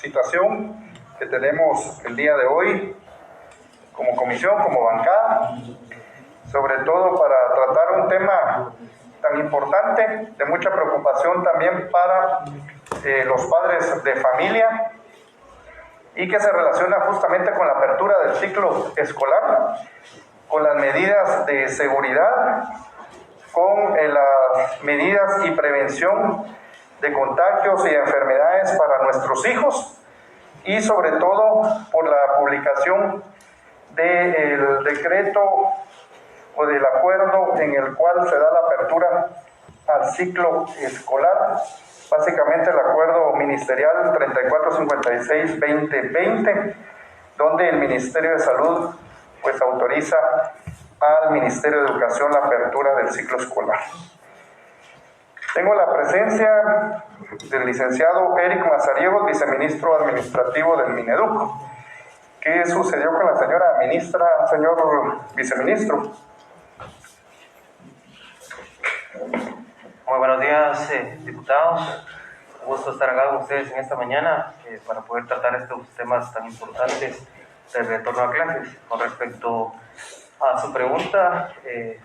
citación que tenemos el día de hoy como comisión, como bancada, sobre todo para tratar un tema tan importante, de mucha preocupación también para los padres de familia y que se relaciona justamente con la apertura del ciclo escolar, con las medidas de seguridad, con las medidas y prevención de contagios y enfermedades para nuestros hijos y sobre todo por la publicación del decreto o del acuerdo en el cual se da la apertura al ciclo escolar, básicamente el acuerdo ministerial 3456-2020, donde el Ministerio de Salud pues autoriza al Ministerio de Educación la apertura del ciclo escolar. Tengo la presencia del licenciado Eric Mazariegos, viceministro administrativo del Mineduc. ¿Qué sucedió con la señora ministra, señor viceministro? Muy buenos días, diputados. Un gusto estar acá con ustedes en esta mañana para poder tratar estos temas tan importantes del retorno a clases. Con respecto a su pregunta,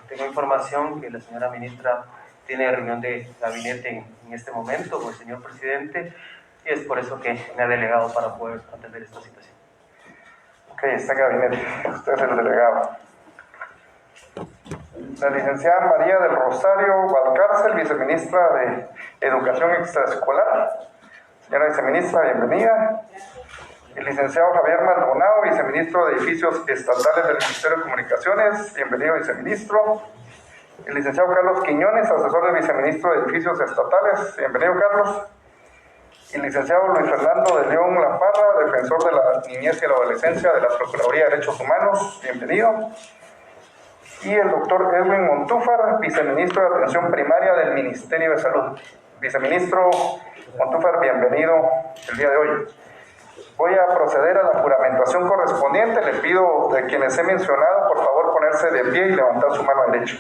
tengo información que la señora ministra tiene reunión de gabinete en este momento con el señor presidente y es por eso que me ha delegado para poder atender esta situación. Ok, está en gabinete. Usted es el delegado. La licenciada María del Rosario Valcárcel, viceministra de Educación Extraescolar. Señora viceministra, bienvenida. El licenciado Javier Maldonado, viceministro de Edificios Estatales del Ministerio de Comunicaciones. Bienvenido, viceministro. El licenciado Carlos Quiñones, asesor del viceministro de Edificios Estatales. Bienvenido, Carlos. El licenciado Luis Fernando de León Laparra, defensor de la niñez y la adolescencia de la Procuraduría de Derechos Humanos. Bienvenido. Y el doctor Edwin Montúfar, viceministro de Atención Primaria del Ministerio de Salud. Viceministro Montúfar, bienvenido el día de hoy. Voy a proceder a la juramentación correspondiente. Le pido de quienes he mencionado, por favor, ponerse de pie y levantar su mano derecha.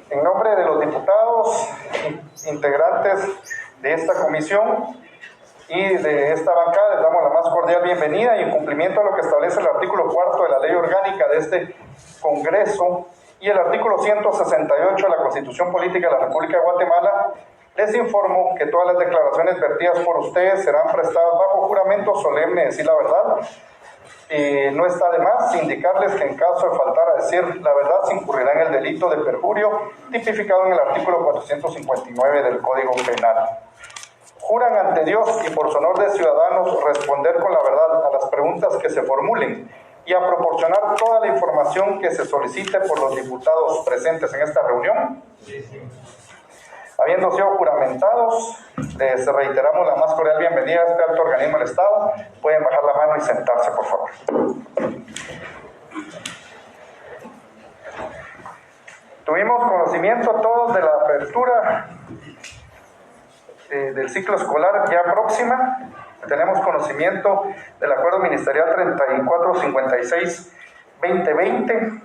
En nombre de los diputados integrantes de esta comisión y de esta bancada, les damos la más cordial bienvenida y en cumplimiento a lo que establece el artículo 4 de la Ley Orgánica de este Congreso y el artículo 168 de la Constitución Política de la República de Guatemala, les informo que todas las declaraciones vertidas por ustedes serán prestadas bajo juramento solemne de decir la verdad. No está de más indicarles que en caso de faltar a decir la verdad se incurrirá en el delito de perjurio tipificado en el artículo 459 del Código Penal. Juran ante Dios y por su honor de ciudadanos responder con la verdad a las preguntas que se formulen y a proporcionar toda la información que se solicite por los diputados presentes en esta reunión. Habiendo sido juramentados, les reiteramos la más cordial bienvenida a este alto organismo del Estado. Pueden bajar la mano y sentarse, por favor. Tuvimos conocimiento todos de la apertura del ciclo escolar ya próxima. Tenemos conocimiento del acuerdo ministerial 3456-2020,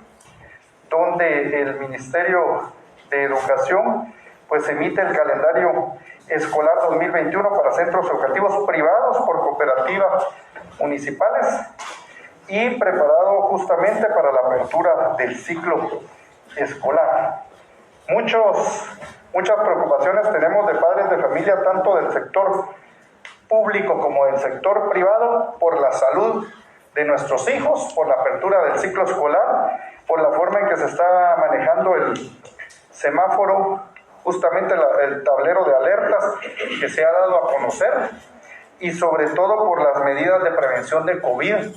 donde el Ministerio de Educación pues emite el calendario escolar 2021 para centros educativos privados por cooperativas municipales y preparado justamente para la apertura del ciclo escolar. Muchas preocupaciones tenemos de padres de familia, tanto del sector público como del sector privado, por la salud de nuestros hijos, por la apertura del ciclo escolar, por la forma en que se está manejando el semáforo, justamente el tablero de alertas que se ha dado a conocer, y sobre todo por las medidas de prevención de COVID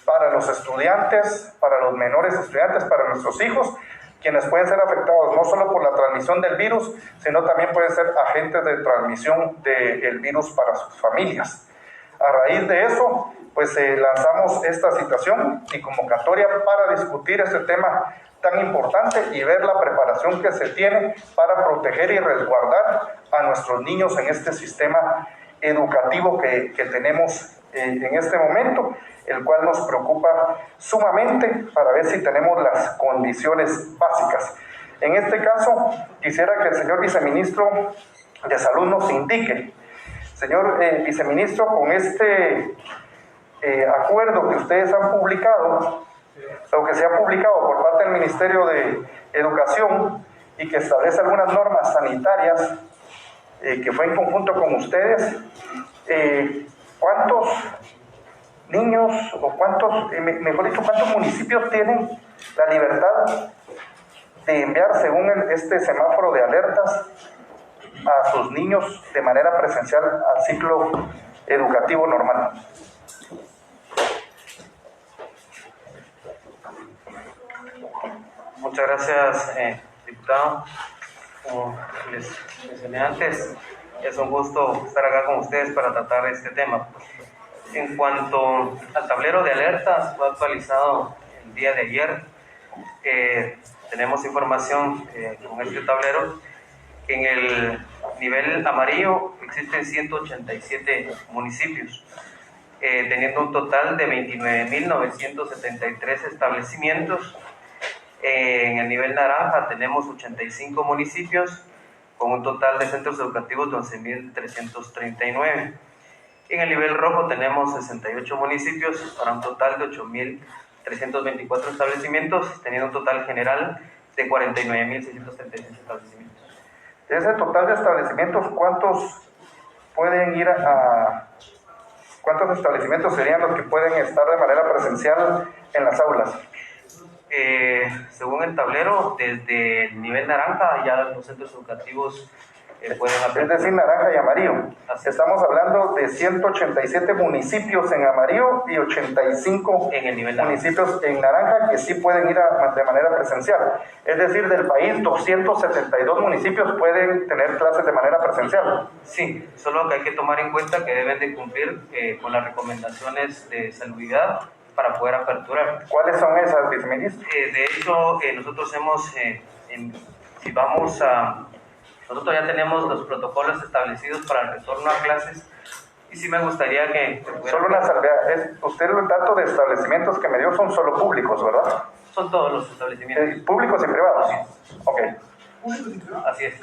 para los estudiantes, para los menores estudiantes, para nuestros hijos, quienes pueden ser afectados no solo por la transmisión del virus, sino también pueden ser agentes de transmisión del virus para sus familias. A raíz de eso, pues lanzamos esta citación y convocatoria para discutir este tema tan importante y ver la preparación que se tiene para proteger y resguardar a nuestros niños en este sistema educativo que tenemos en este momento, el cual nos preocupa sumamente para ver si tenemos las condiciones básicas. En este caso, quisiera que el señor viceministro de Salud nos indique, señor viceministro, con este acuerdo que ustedes han publicado, o que se ha publicado por parte del Ministerio de Educación y que establece algunas normas sanitarias, que fue en conjunto con ustedes, ¿cuántos niños o mejor dicho, cuántos municipios tienen la libertad de enviar, según este semáforo de alertas, a sus niños de manera presencial al ciclo educativo normal? Muchas gracias, diputado. Como les mencioné antes, es un gusto estar acá con ustedes para tratar este tema. En cuanto al tablero de alertas, fue actualizado el día de ayer. Tenemos información con este tablero. En el nivel amarillo existen 187 municipios, teniendo un total de 29.973 establecimientos. En el nivel naranja tenemos 85 municipios con un total de centros educativos de 11.339. En el nivel rojo tenemos 68 municipios para un total de 8.324 establecimientos, teniendo un total general de 49.636 establecimientos. De ese total de establecimientos, ¿cuántos establecimientos serían los que pueden estar de manera presencial en las aulas? Según el tablero, desde el nivel naranja ya los centros educativos pueden hacer. Es decir, naranja y amarillo. Estamos hablando de 187 municipios en amarillo y 85 en el nivel municipios en naranja que sí pueden ir de manera presencial. Es decir, del país 272 municipios pueden tener clases de manera presencial. Sí, solo que hay que tomar en cuenta que deben de cumplir con las recomendaciones de salubridad para poder aperturar. ¿Cuáles son esas, viceministro? De hecho, nosotros nosotros ya tenemos los protocolos establecidos para el retorno a clases y sí me gustaría que solo una salvedad, usted los datos de establecimientos que me dio son solo públicos, ¿verdad? Son todos los establecimientos. ¿Públicos y privados? Sí. Ok. Así es.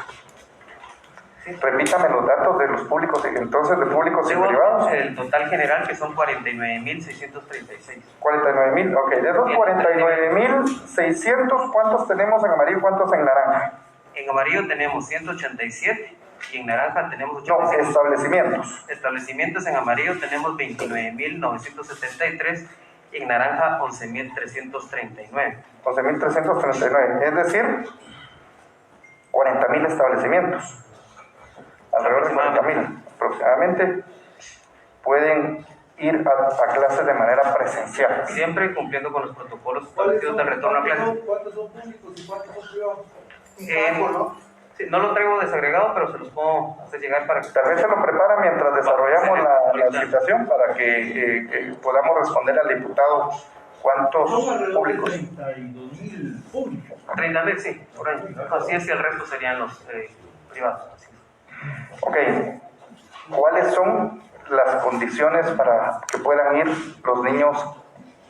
Sí. Repítame los datos de los públicos, entonces de públicos y privados. El total general, que son 49.636. 49.000, ok. De esos 49.600, ¿cuántos tenemos en amarillo y cuántos en naranja? En amarillo tenemos 187 y en naranja tenemos 85. No, establecimientos. Establecimientos en amarillo tenemos 29.973 y en naranja 11.339. 11.339, es decir, 40.000 establecimientos. Alrededor de 40.000 aproximadamente pueden ir a clases de manera presencial. Siempre cumpliendo con los protocolos establecidos de retorno a clases. ¿Cuántos son públicos y cuántos son privados? Sí, no lo traigo desagregado, pero se los puedo hacer llegar para que... Tal vez se lo prepara mientras desarrollamos la citación para que podamos responder al diputado cuántos públicos. 32.000 públicos. 30.000, sí. Así es, y el resto serían los privados. Así. Ok. ¿Cuáles son las condiciones para que puedan ir los niños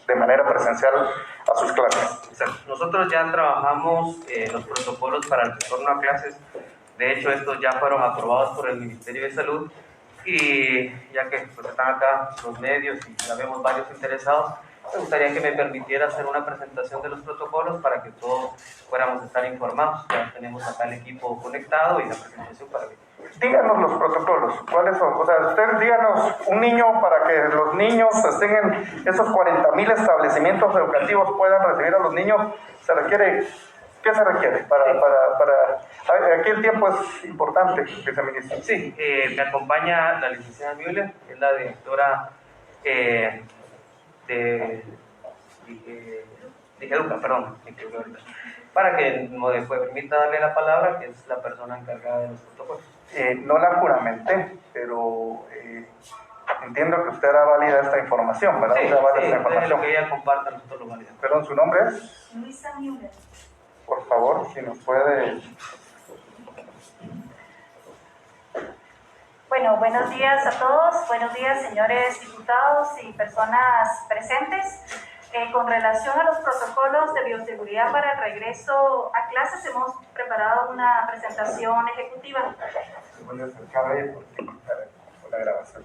de manera presencial a sus clases? Exacto. Nosotros ya trabajamos los protocolos para el retorno a clases. De hecho, estos ya fueron aprobados por el Ministerio de Salud y ya que pues, están acá los medios y ya vemos varios interesados, me gustaría que me permitiera hacer una presentación de los protocolos para que todos fuéramos a estar informados. Ya tenemos acá el equipo conectado y la presentación para que... Díganos los protocolos, ¿cuáles son? O sea, usted díganos un niño para que los niños estén en esos 40.000 establecimientos educativos puedan recibir a los niños. ¿Se requiere? ¿Qué se requiere? Aquí el tiempo es importante, viceministro. Sí, me acompaña la licenciada Müller, que es la directora de Educa, perdón, para que me permita darle la palabra, que es la persona encargada de los protocolos. No la juramenté, pero entiendo que usted hará válida esta información, ¿verdad? Sí, esta información. lo que ella comparta, nosotros lo validamos. Perdón, ¿su nombre es? Luisa Müller. Por favor, si nos puede... Bueno, buenos días a todos, buenos días señores diputados y personas presentes. Con relación a los protocolos de bioseguridad para el regreso a clases, hemos preparado una presentación ejecutiva. Se puede acercar ahí porque con la grabación.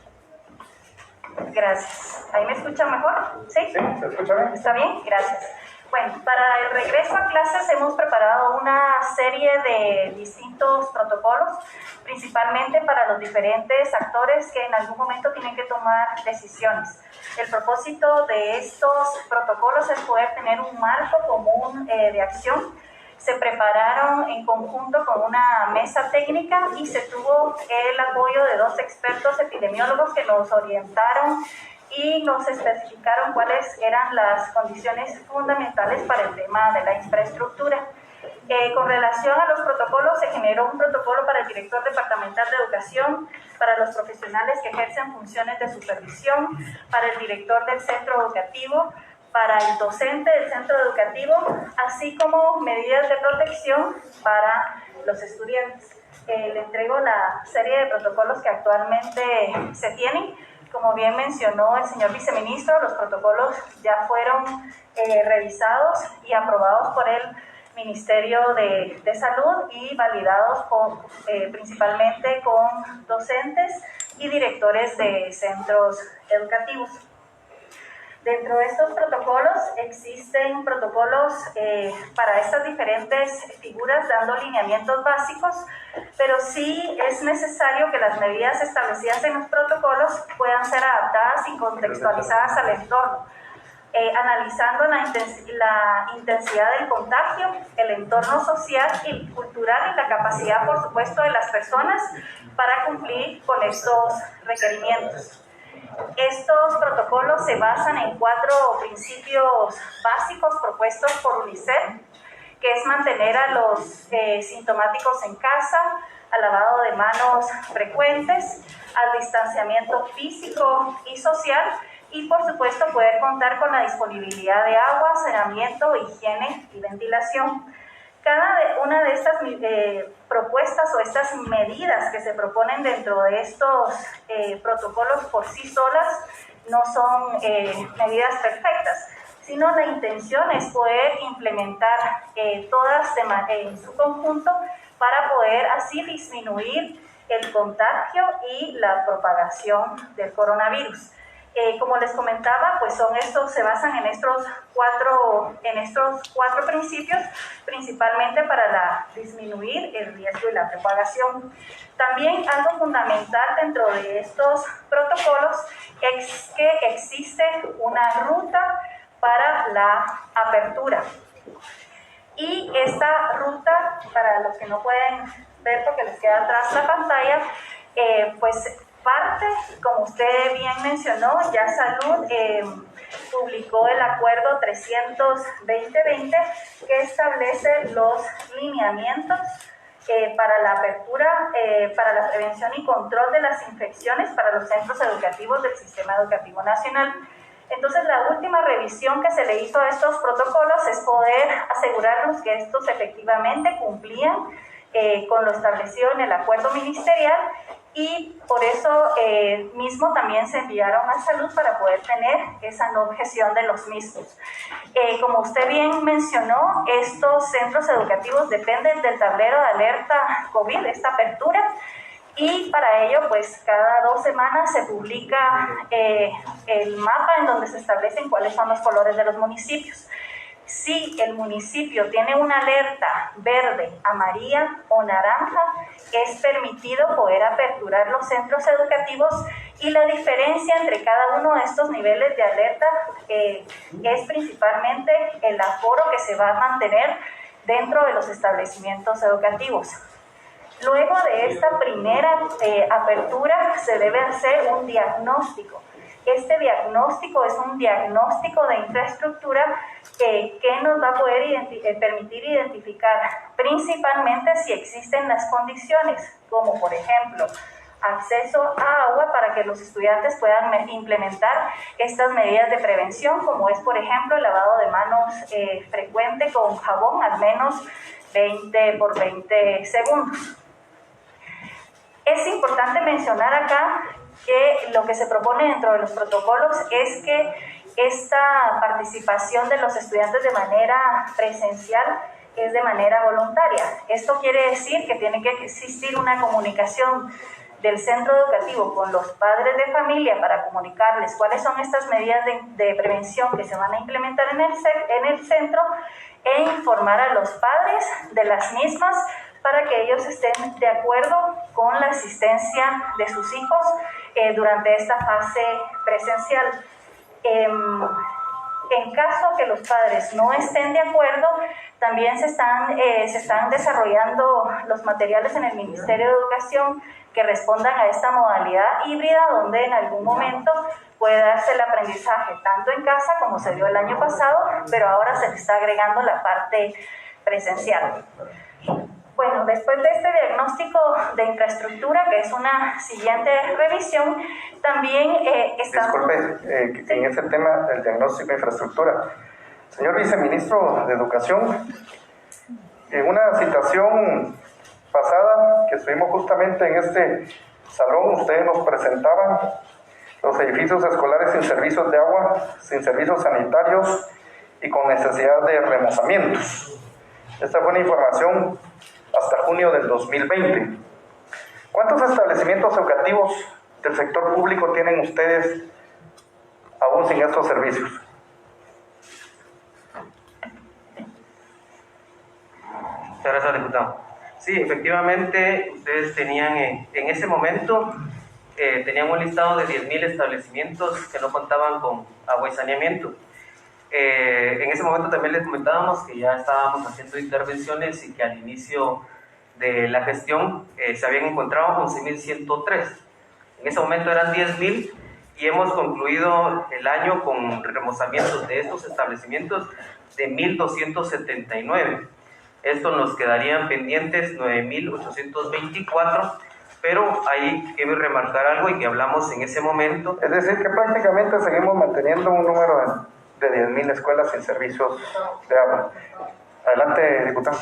Gracias. ¿Ahí me escuchan mejor? ¿Sí? ¿Sí? ¿Se escucha bien? ¿Está bien? Gracias. Bueno, para el regreso a clases hemos preparado una serie de distintos protocolos, principalmente para los diferentes actores que en algún momento tienen que tomar decisiones. El propósito de estos protocolos es poder tener un marco común de acción. Se prepararon en conjunto con una mesa técnica y se tuvo el apoyo de 2 expertos epidemiólogos que nos orientaron y nos especificaron cuáles eran las condiciones fundamentales para el tema de la infraestructura. Con relación a los protocolos, se generó un protocolo para el director departamental de educación, para los profesionales que ejercen funciones de supervisión, para el director del centro educativo, para el docente del centro educativo, así como medidas de protección para los estudiantes. Le entrego la serie de protocolos que actualmente se tienen. Como bien mencionó el señor viceministro, los protocolos ya fueron revisados y aprobados por el Ministerio de Salud y validados principalmente con docentes y directores de centros educativos. Dentro de estos protocolos existen protocolos para estas diferentes figuras dando lineamientos básicos, pero sí es necesario que las medidas establecidas en los protocolos puedan ser adaptadas y contextualizadas al entorno, analizando la intensidad del contagio, el entorno social y cultural y la capacidad, por supuesto, de las personas para cumplir con estos requerimientos. Estos protocolos se basan en 4 principios básicos propuestos por UNICEF, que es mantener a los sintomáticos en casa, al lavado de manos frecuentes, al distanciamiento físico y social y, por supuesto, poder contar con la disponibilidad de agua, saneamiento, higiene y ventilación. Cada una de estas propuestas o estas medidas que se proponen dentro de estos protocolos por sí solas no son medidas perfectas, sino la intención es poder implementar todas en su conjunto para poder así disminuir el contagio y la propagación del coronavirus. Como les comentaba, pues se basan en estos cuatro principios, principalmente para disminuir el riesgo y la propagación. También algo fundamental dentro de estos protocolos es que existe una ruta para la apertura. Y esta ruta, para los que no pueden ver porque les queda atrás la pantalla, pues parte, como usted bien mencionó, ya Salud publicó el acuerdo 300-2020 que establece los lineamientos para la apertura, para la prevención y control de las infecciones para los centros educativos del Sistema Educativo Nacional. Entonces, la última revisión que se le hizo a estos protocolos es poder asegurarnos que estos efectivamente cumplían con lo establecido en el acuerdo ministerial y por eso mismo también se enviaron a Salud para poder tener esa no objeción de los mismos. Como usted bien mencionó, estos centros educativos dependen del tablero de alerta COVID, esta apertura, y para ello, pues cada 2 semanas se publica el mapa en donde se establecen cuáles son los colores de los municipios. Si el municipio tiene una alerta verde, amarilla o naranja, es permitido poder aperturar los centros educativos y la diferencia entre cada uno de estos niveles de alerta es principalmente el aforo que se va a mantener dentro de los establecimientos educativos. Luego de esta primera apertura se debe hacer un diagnóstico. Este diagnóstico es un diagnóstico de infraestructura que nos va a poder permitir identificar principalmente si existen las condiciones, como por ejemplo acceso a agua para que los estudiantes puedan implementar estas medidas de prevención, como es por ejemplo el lavado de manos frecuente con jabón al menos 20 por 20 segundos. Es importante mencionar acá que lo que se propone dentro de los protocolos es que esta participación de los estudiantes de manera presencial es de manera voluntaria. Esto quiere decir que tiene que existir una comunicación del centro educativo con los padres de familia para comunicarles cuáles son estas medidas de prevención que se van a implementar en el centro e informar a los padres de las mismas para que ellos estén de acuerdo con la asistencia de sus hijos durante esta fase presencial. En caso que los padres no estén de acuerdo, también se están desarrollando los materiales en el Ministerio de Educación que respondan a esta modalidad híbrida, donde en algún momento puede darse el aprendizaje tanto en casa como se dio el año pasado, pero ahora se le está agregando la parte presencial. Bueno, después de este diagnóstico de infraestructura, que es una siguiente revisión, también estamos... Disculpe, en ese tema del diagnóstico de infraestructura, señor viceministro de Educación, en una citación pasada que estuvimos justamente en este salón, ustedes nos presentaban los edificios escolares sin servicios de agua, sin servicios sanitarios y con necesidad de remozamientos. Esta fue una información hasta junio del 2020. ¿Cuántos establecimientos educativos del sector público tienen ustedes aún sin estos servicios? Muchas gracias, diputado. Sí, efectivamente, ustedes tenían en ese momento tenían un listado de 10.000 establecimientos que no contaban con agua y saneamiento. En ese momento también les comentábamos que ya estábamos haciendo intervenciones y que al inicio de la gestión se habían encontrado 11.103. En ese momento eran 10.000 y hemos concluido el año con remozamientos de estos establecimientos de 1.279. Esto nos quedarían pendientes 9.824, pero hay que remarcar algo y que hablamos en ese momento. Es decir, que prácticamente seguimos manteniendo un número de 10.000 escuelas sin servicios de agua. Adelante, diputado.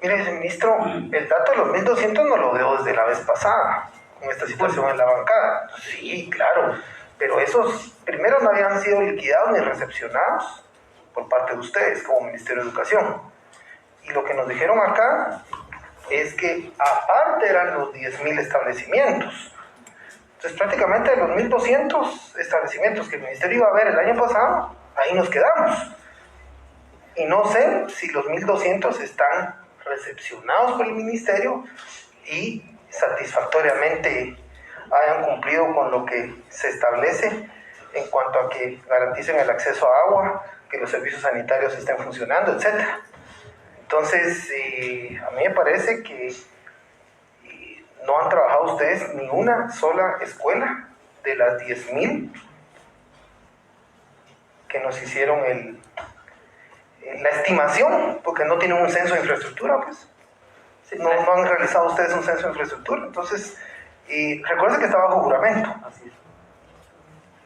Mire, ministro, el dato de los 1.200 no lo veo desde la vez pasada, con esta situación en la bancada. Sí, claro, pero esos primero no habían sido liquidados ni recepcionados por parte de ustedes como Ministerio de Educación. Y lo que nos dijeron acá es que aparte eran los 10.000 establecimientos. Entonces prácticamente de los 1.200 establecimientos que el Ministerio iba a ver el año pasado, ahí nos quedamos. Y no sé si los 1.200 están recepcionados por el Ministerio y satisfactoriamente hayan cumplido con lo que se establece en cuanto a que garanticen el acceso a agua, que los servicios sanitarios estén funcionando, etc. Entonces, a mí me parece que no han trabajado ustedes ni una sola escuela de las 10.000 que nos hicieron la estimación, porque no tienen un censo de infraestructura, pues. No han realizado ustedes un censo de infraestructura. Entonces, recuerden que está bajo juramento. Así es.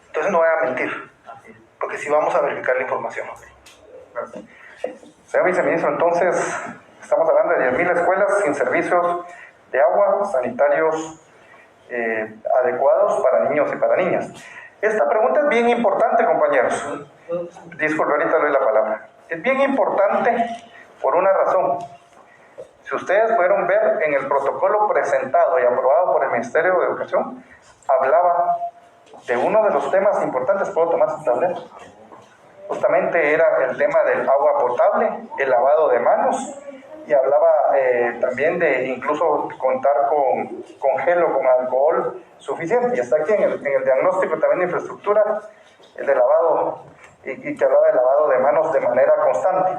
Entonces no voy a mentir, porque sí vamos a verificar la información. Gracias. Señor viceministro, entonces estamos hablando de 10.000 escuelas sin servicios de agua, sanitarios adecuados para niños y para niñas. Esta pregunta es bien importante, compañeros. Disculpe, ahorita le doy la palabra. Es bien importante por una razón. Si ustedes pudieron ver en el protocolo presentado y aprobado por el Ministerio de Educación, hablaba de uno de los temas importantes. ¿Puedo tomar su tableta? Justamente era el tema del agua potable, el lavado de manos, y hablaba también de incluso contar con gel o con alcohol suficiente. Y está aquí en el diagnóstico también de infraestructura, el de lavado, y que hablaba de lavado de manos de manera constante.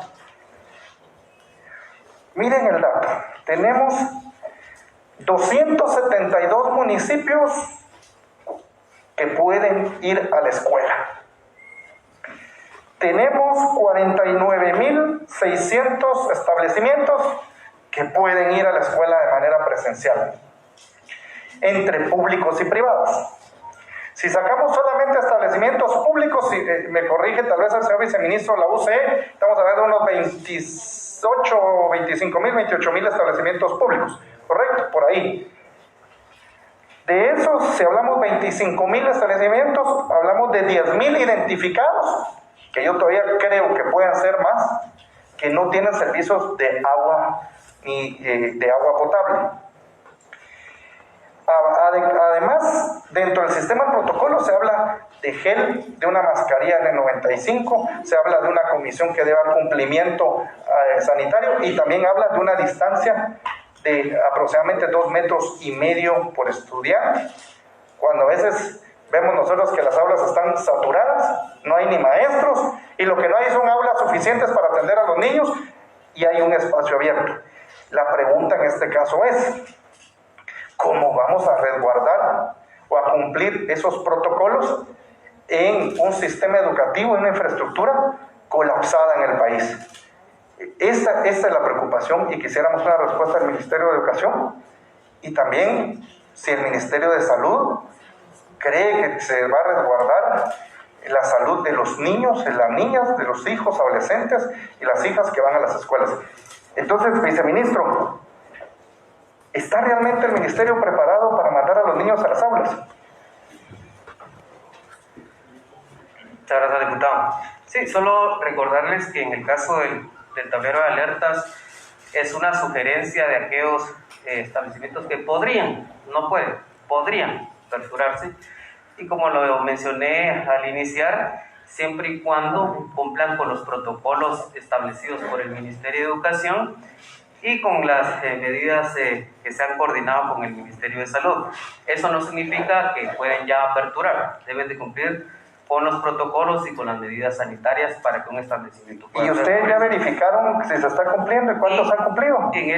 Miren el dato, tenemos 272 municipios que pueden ir a la escuela. Tenemos 49.600 establecimientos que pueden ir a la escuela de manera presencial, entre públicos y privados. Si sacamos solamente establecimientos públicos, si me corrige tal vez el señor viceministro, la UCE, estamos hablando de unos 28.000 establecimientos públicos, ¿correcto? Por ahí. De esos, si hablamos 25,000 establecimientos, hablamos de 10,000 identificados, que yo todavía creo que pueden ser más, que no tienen servicios de agua ni de agua potable. Además, dentro del sistema de protocolo se habla de gel, de una mascarilla N95, se habla de una comisión que debe dar cumplimiento sanitario y también habla de una distancia de aproximadamente 2,5 metros por estudiante, cuando a veces vemos nosotros que las aulas están saturadas, no hay ni maestros y lo que no hay son aulas suficientes para atender a los niños y hay un espacio abierto. La pregunta en este caso es, ¿cómo vamos a resguardar o a cumplir esos protocolos en un sistema educativo, en una infraestructura colapsada en el país? Esta es la preocupación y quisiéramos una respuesta del Ministerio de Educación y también si el Ministerio de Salud cree que se va a resguardar la salud de los niños, de las niñas, de los hijos, adolescentes y las hijas que van a las escuelas. Entonces, viceministro, ¿está realmente el Ministerio preparado para mandar a los niños a las aulas? Muchas gracias, diputado. Sí, solo recordarles que en el caso del tablero de alertas es una sugerencia de aquellos establecimientos que podrían, no pueden, podrían aperturarse y como lo mencioné al iniciar, siempre y cuando cumplan con los protocolos establecidos por el Ministerio de Educación y con las medidas que se han coordinado con el Ministerio de Salud. Eso no significa que pueden ya aperturar, deben de cumplir con los protocolos y con las medidas sanitarias para que un establecimiento pueda... ¿Y ustedes ya verificaron si se está cumpliendo y cuántos han cumplido? En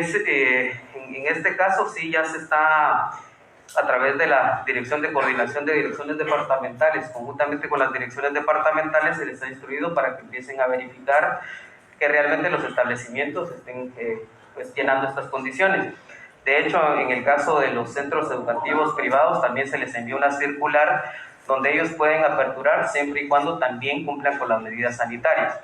este caso sí ya se está a través de la Dirección de Coordinación de Direcciones Departamentales, conjuntamente con las direcciones departamentales se les ha instruido para que empiecen a verificar que realmente los establecimientos estén pues, llenando estas condiciones. De hecho, en el caso de los centros educativos privados también se les envió una circular donde ellos pueden aperturar siempre y cuando también cumplan con las medidas sanitarias.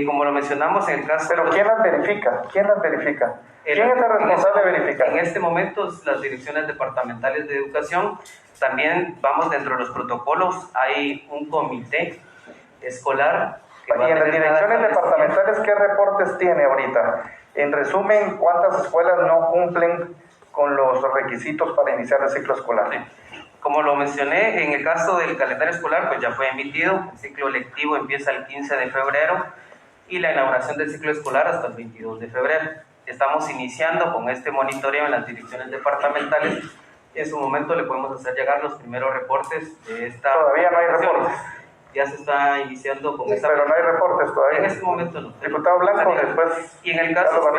Como lo mencionamos en el caso... ¿Pero quién las verifica? ¿Quién las verifica? ¿Quién es el responsable de verificar? En este momento, las direcciones departamentales de educación, también vamos dentro de los protocolos, hay un comité escolar. Y en las direcciones departamentales, ¿qué reportes tiene ahorita? En resumen, ¿cuántas escuelas no cumplen con los requisitos para iniciar el ciclo escolar? Sí. Como lo mencioné, en el caso del calendario escolar, pues ya fue emitido, el ciclo lectivo empieza el 15 de febrero y la inauguración del ciclo escolar hasta el 22 de febrero. Estamos iniciando con este monitoreo en las direcciones departamentales y en su momento le podemos hacer llegar los primeros reportes de esta... Todavía no hay reportes. Ya se está iniciando con esta... Pero no hay reportes todavía. En este momento no. Diputado Blanco, después... Y en el caso,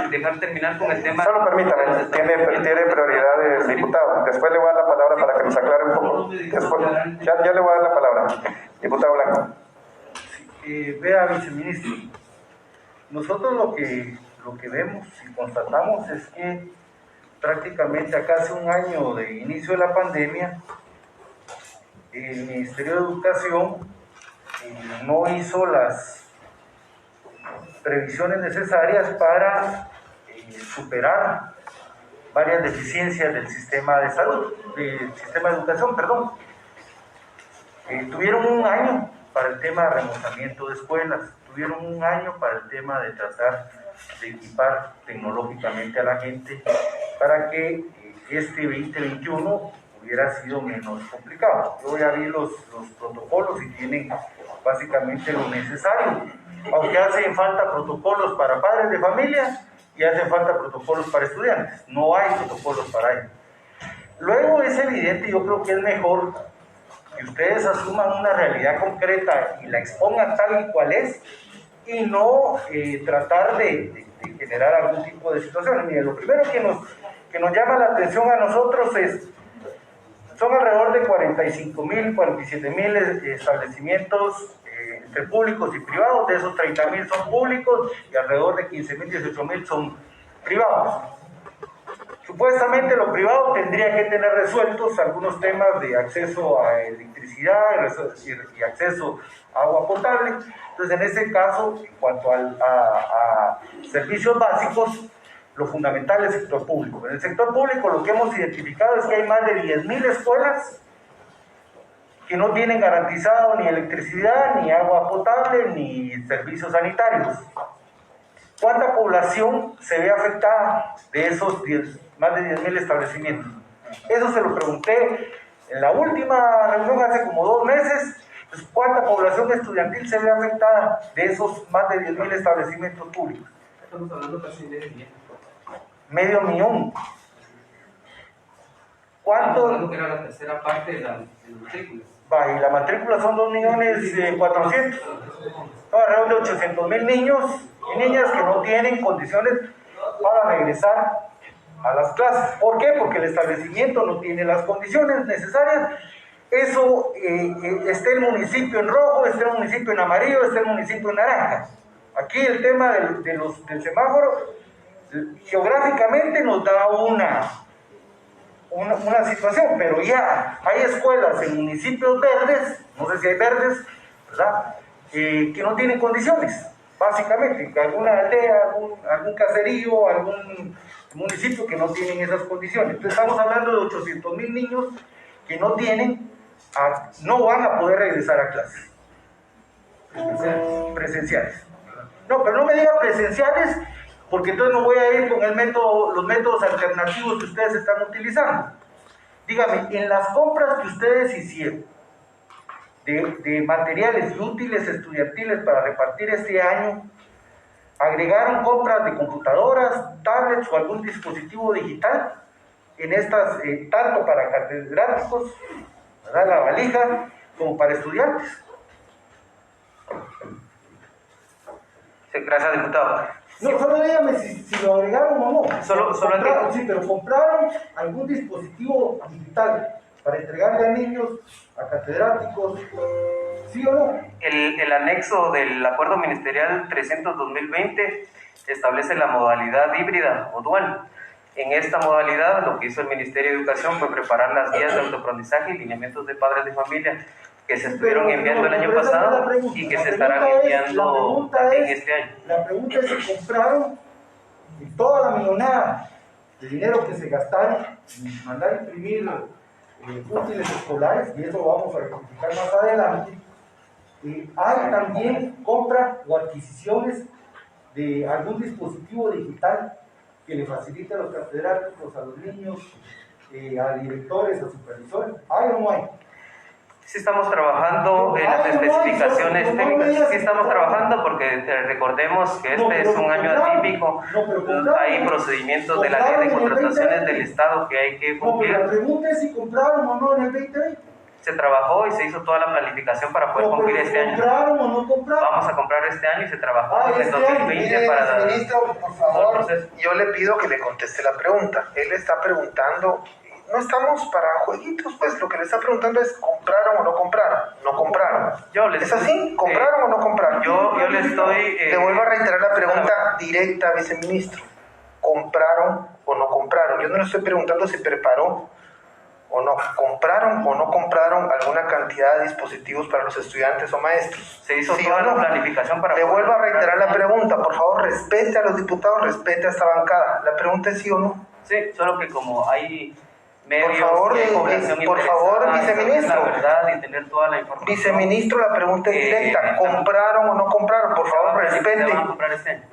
dejar terminar con el tema... Solo permítame, tiene prioridades, diputado. Después le voy a dar la palabra para que nos aclare un poco. Después, ya le voy a dar la palabra. Diputado Blanco. Vea, viceministro, nosotros lo que vemos y constatamos es que prácticamente a casi un año de inicio de la pandemia, el Ministerio de Educación no hizo las previsiones necesarias para superar varias deficiencias del sistema de salud, del sistema de educación, perdón. Tuvieron un año para el tema de remozamiento de escuelas, tuvieron un año para el tema de tratar de equipar tecnológicamente a la gente para que este 2021 hubiera sido menos complicado. Yo ya vi los protocolos y tienen básicamente lo necesario, aunque hacen falta protocolos para padres de familia y hacen falta protocolos para estudiantes, no hay protocolos para ellos. Luego es evidente, yo creo que es mejor que ustedes asuman una realidad concreta y la expongan tal y cual es, y no tratar de generar algún tipo de situaciones. Mire, lo primero que nos llama la atención a nosotros son alrededor de 45,000, 47,000 establecimientos entre públicos y privados. De esos 30,000 son públicos y alrededor de 15,000, 18,000 son privados. Supuestamente lo privado tendría que tener resueltos algunos temas de acceso a electricidad y acceso a agua potable. Entonces, en ese caso, en cuanto a servicios básicos, lo fundamental del sector público. En el sector público lo que hemos identificado es que hay más de 10.000 escuelas que no tienen garantizado ni electricidad, ni agua potable, ni servicios sanitarios. ¿Cuánta población se ve afectada de esos más de 10.000 establecimientos? Eso se lo pregunté en la última reunión hace como 2 meses. Pues, ¿cuánta población estudiantil se ve afectada de esos más de 10.000 establecimientos públicos? Estamos hablando casi de 10. 500.000. ¿Cuánto? Hablando que era la tercera parte de la matrícula. Va, y la matrícula son 2.400.000. Alrededor de 800.000 niños y niñas que no tienen condiciones para regresar a las clases. ¿Por qué? Porque el establecimiento no tiene las condiciones necesarias. Eso esté el municipio en rojo, esté el municipio en amarillo, esté el municipio en naranja. Aquí el tema del semáforo geográficamente nos da una situación, pero ya hay escuelas en municipios verdes, no sé si hay verdes, ¿verdad? Que no tienen condiciones, básicamente, alguna aldea, algún caserío, algún municipio que no tienen esas condiciones. Entonces estamos hablando de 800.000 niños que no van a poder regresar a clases presenciales. No, pero no me digan presenciales, porque entonces no voy a ir con los métodos alternativos que ustedes están utilizando. Dígame, en las compras que ustedes hicieron de materiales y útiles estudiantiles para repartir este año, ¿agregaron compras de computadoras, tablets o algún dispositivo digital en estas, tanto para catedráticos, ¿verdad?, la valija, como para estudiantes? Sí, gracias, diputado. No, solo dígame si lo agregaron o no. Solo compraron, sí, pero compraron algún dispositivo digital para entregarle a niños, a catedráticos, ¿sí o no? El anexo del Acuerdo Ministerial 300-2020 establece la modalidad híbrida o dual. En esta modalidad, lo que hizo el Ministerio de Educación fue preparar las guías de autoaprendizaje y lineamientos de padres de familia que se estuvieron enviando el año pasado y que se estarán enviando en este año. La pregunta es si compraron toda la millonada de dinero que se gastaron en mandar a imprimir útiles escolares, y eso lo vamos a rectificar más adelante. Hay también compra o adquisiciones de algún dispositivo digital que le facilite a los catedráticos, a los niños, a directores, a supervisores. ¿Hay o no hay? Sí estamos trabajando en las especificaciones técnicas, sí estamos trabajando porque recordemos que este es un año atípico, hay procedimientos de la ley de contrataciones del Estado que hay que cumplir. La pregunta es si compraron o no en el 2020. Se trabajó y se hizo toda la planificación para poder cumplir este año. ¿Compraron o no compraron? Vamos a comprar este año y se trabajó en el 2020 para... Ministro, por favor, yo le pido que le conteste la pregunta. Él está preguntando... No estamos para jueguitos, pues lo que le está preguntando es ¿compraron o no compraron? No compraron. ¿Es así? ¿Compraron o no compraron? Yo le estoy... Le vuelvo a reiterar la pregunta directa, viceministro. ¿Compraron o no compraron? Yo no le estoy preguntando si preparó o no. ¿Compraron o no compraron alguna cantidad de dispositivos para los estudiantes o maestros? Se hizo toda la planificación para... Le vuelvo a reiterar la pregunta. Por favor, respete a los diputados, respete a esta bancada. La pregunta es sí o no. Sí, solo que como hay... Por favor, viceministro. La verdad y tener toda la información. Viceministro, la pregunta es directa. ¿Compraron o no compraron? Por favor, respete. ¿Se van a comprar este año?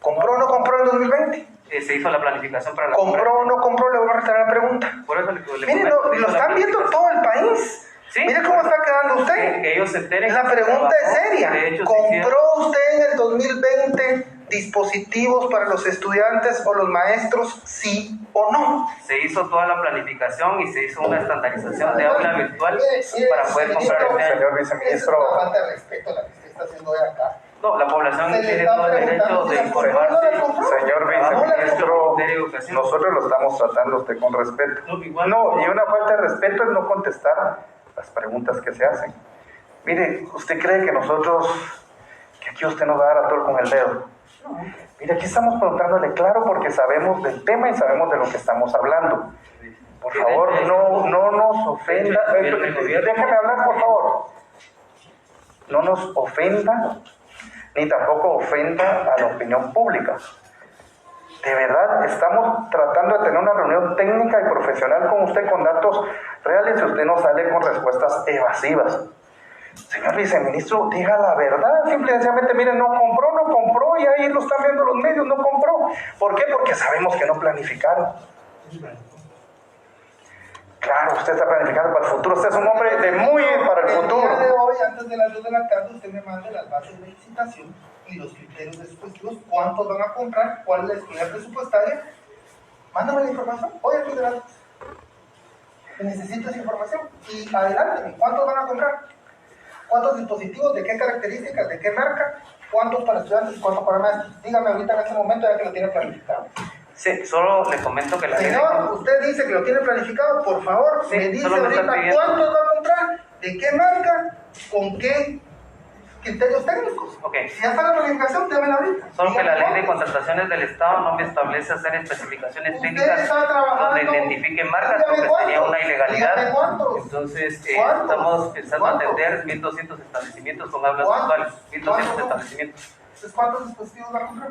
¿Compró o no compró en 2020? Se hizo la planificación para la ¿Compró o no compró? Le voy a retirar la pregunta. Por eso le Miren, lo están viendo todo el país. ¿Sí? Mire cómo está quedando usted. Que ellos se enteren. La pregunta es seria. De hecho, ¿compró usted en el 2020 dispositivos para los estudiantes o los maestros, sí o no? Se hizo toda la planificación y se hizo una estandarización de aula virtual para poder comprar este año. Señor viceministro, Es una falta de respeto la que usted está haciendo hoy acá. No, la población tiene todo el derecho de informarse. señor viceministro, nosotros lo estamos tratando a usted con respeto. No, y una falta de respeto es no contestar las preguntas que se hacen. Mire, ¿usted cree que que aquí usted nos va a dar a todo con el dedo? Mire, aquí estamos preguntándole claro porque sabemos del tema y sabemos de lo que estamos hablando. Por favor, no nos ofenda. Déjeme hablar, por favor. No nos ofenda, ni tampoco ofenda a la opinión pública. De verdad, estamos tratando de tener una reunión técnica y profesional con usted con datos reales y usted no sale con respuestas evasivas. Señor viceministro, diga la verdad, simple y sencillamente, miren, no compró, y ahí lo están viendo los medios, no compró. ¿Por qué? Porque sabemos que no planificaron. Claro, usted está planificando para el futuro, usted es un hombre de muy para el futuro. El día de hoy, antes de las 2 de la tarde, usted me manda las bases de licitación y los criterios dispositivos, cuántos van a comprar, cuál es la disponibilidad presupuestaria. Mándame la información, hoy aquí de las 2. Necesito esa información y adelante, ¿cuántos van a comprar? ¿Cuántos dispositivos? ¿De qué características? ¿De qué marca? ¿Cuántos para estudiantes y cuántos para maestros? Dígame ahorita en este momento ya que lo tiene planificado. Sí, solo le comento que la Señor, usted dice que lo tiene planificado, por favor, Sí, me dice solo me está ahorita pidiendo. cuántos va a comprar, de qué marca, con qué criterios técnicos. Ok. Si ya está la planificación, démela ahorita. Solo que la ley de Dígame contrataciones del Estado no me establece hacer especificaciones Usted técnicas está trabajando. donde identifiquen marcas Dígame porque sería cuántos. una ilegalidad. Dígame cuántos. Entonces, ¿Cuántos? estamos pensando ¿Cuántos? atender 1.200 establecimientos con aulas ¿Cuántos? virtuales. 1.200 ¿Cuántos? establecimientos. Entonces, ¿cuántos dispositivos va a comprar?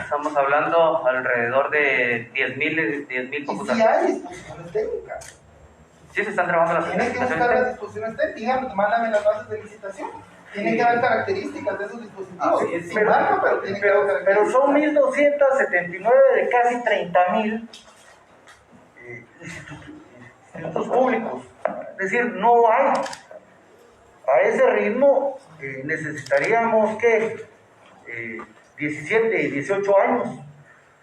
Estamos hablando alrededor de 10.000 Y si computadoras. hay disposiciones técnicas. Sí, se están trabajando las Tiene que buscar las especificaciones. disposiciones técnicas. Dígame, mándame las bases de licitación. Tiene que haber características de esos dispositivos. Así es, Sin marca, pero tiene que haber pero son características. 1.279 de casi 30.000 institutos públicos. Es decir, no hay. A ese ritmo necesitaríamos que 17 y 18 años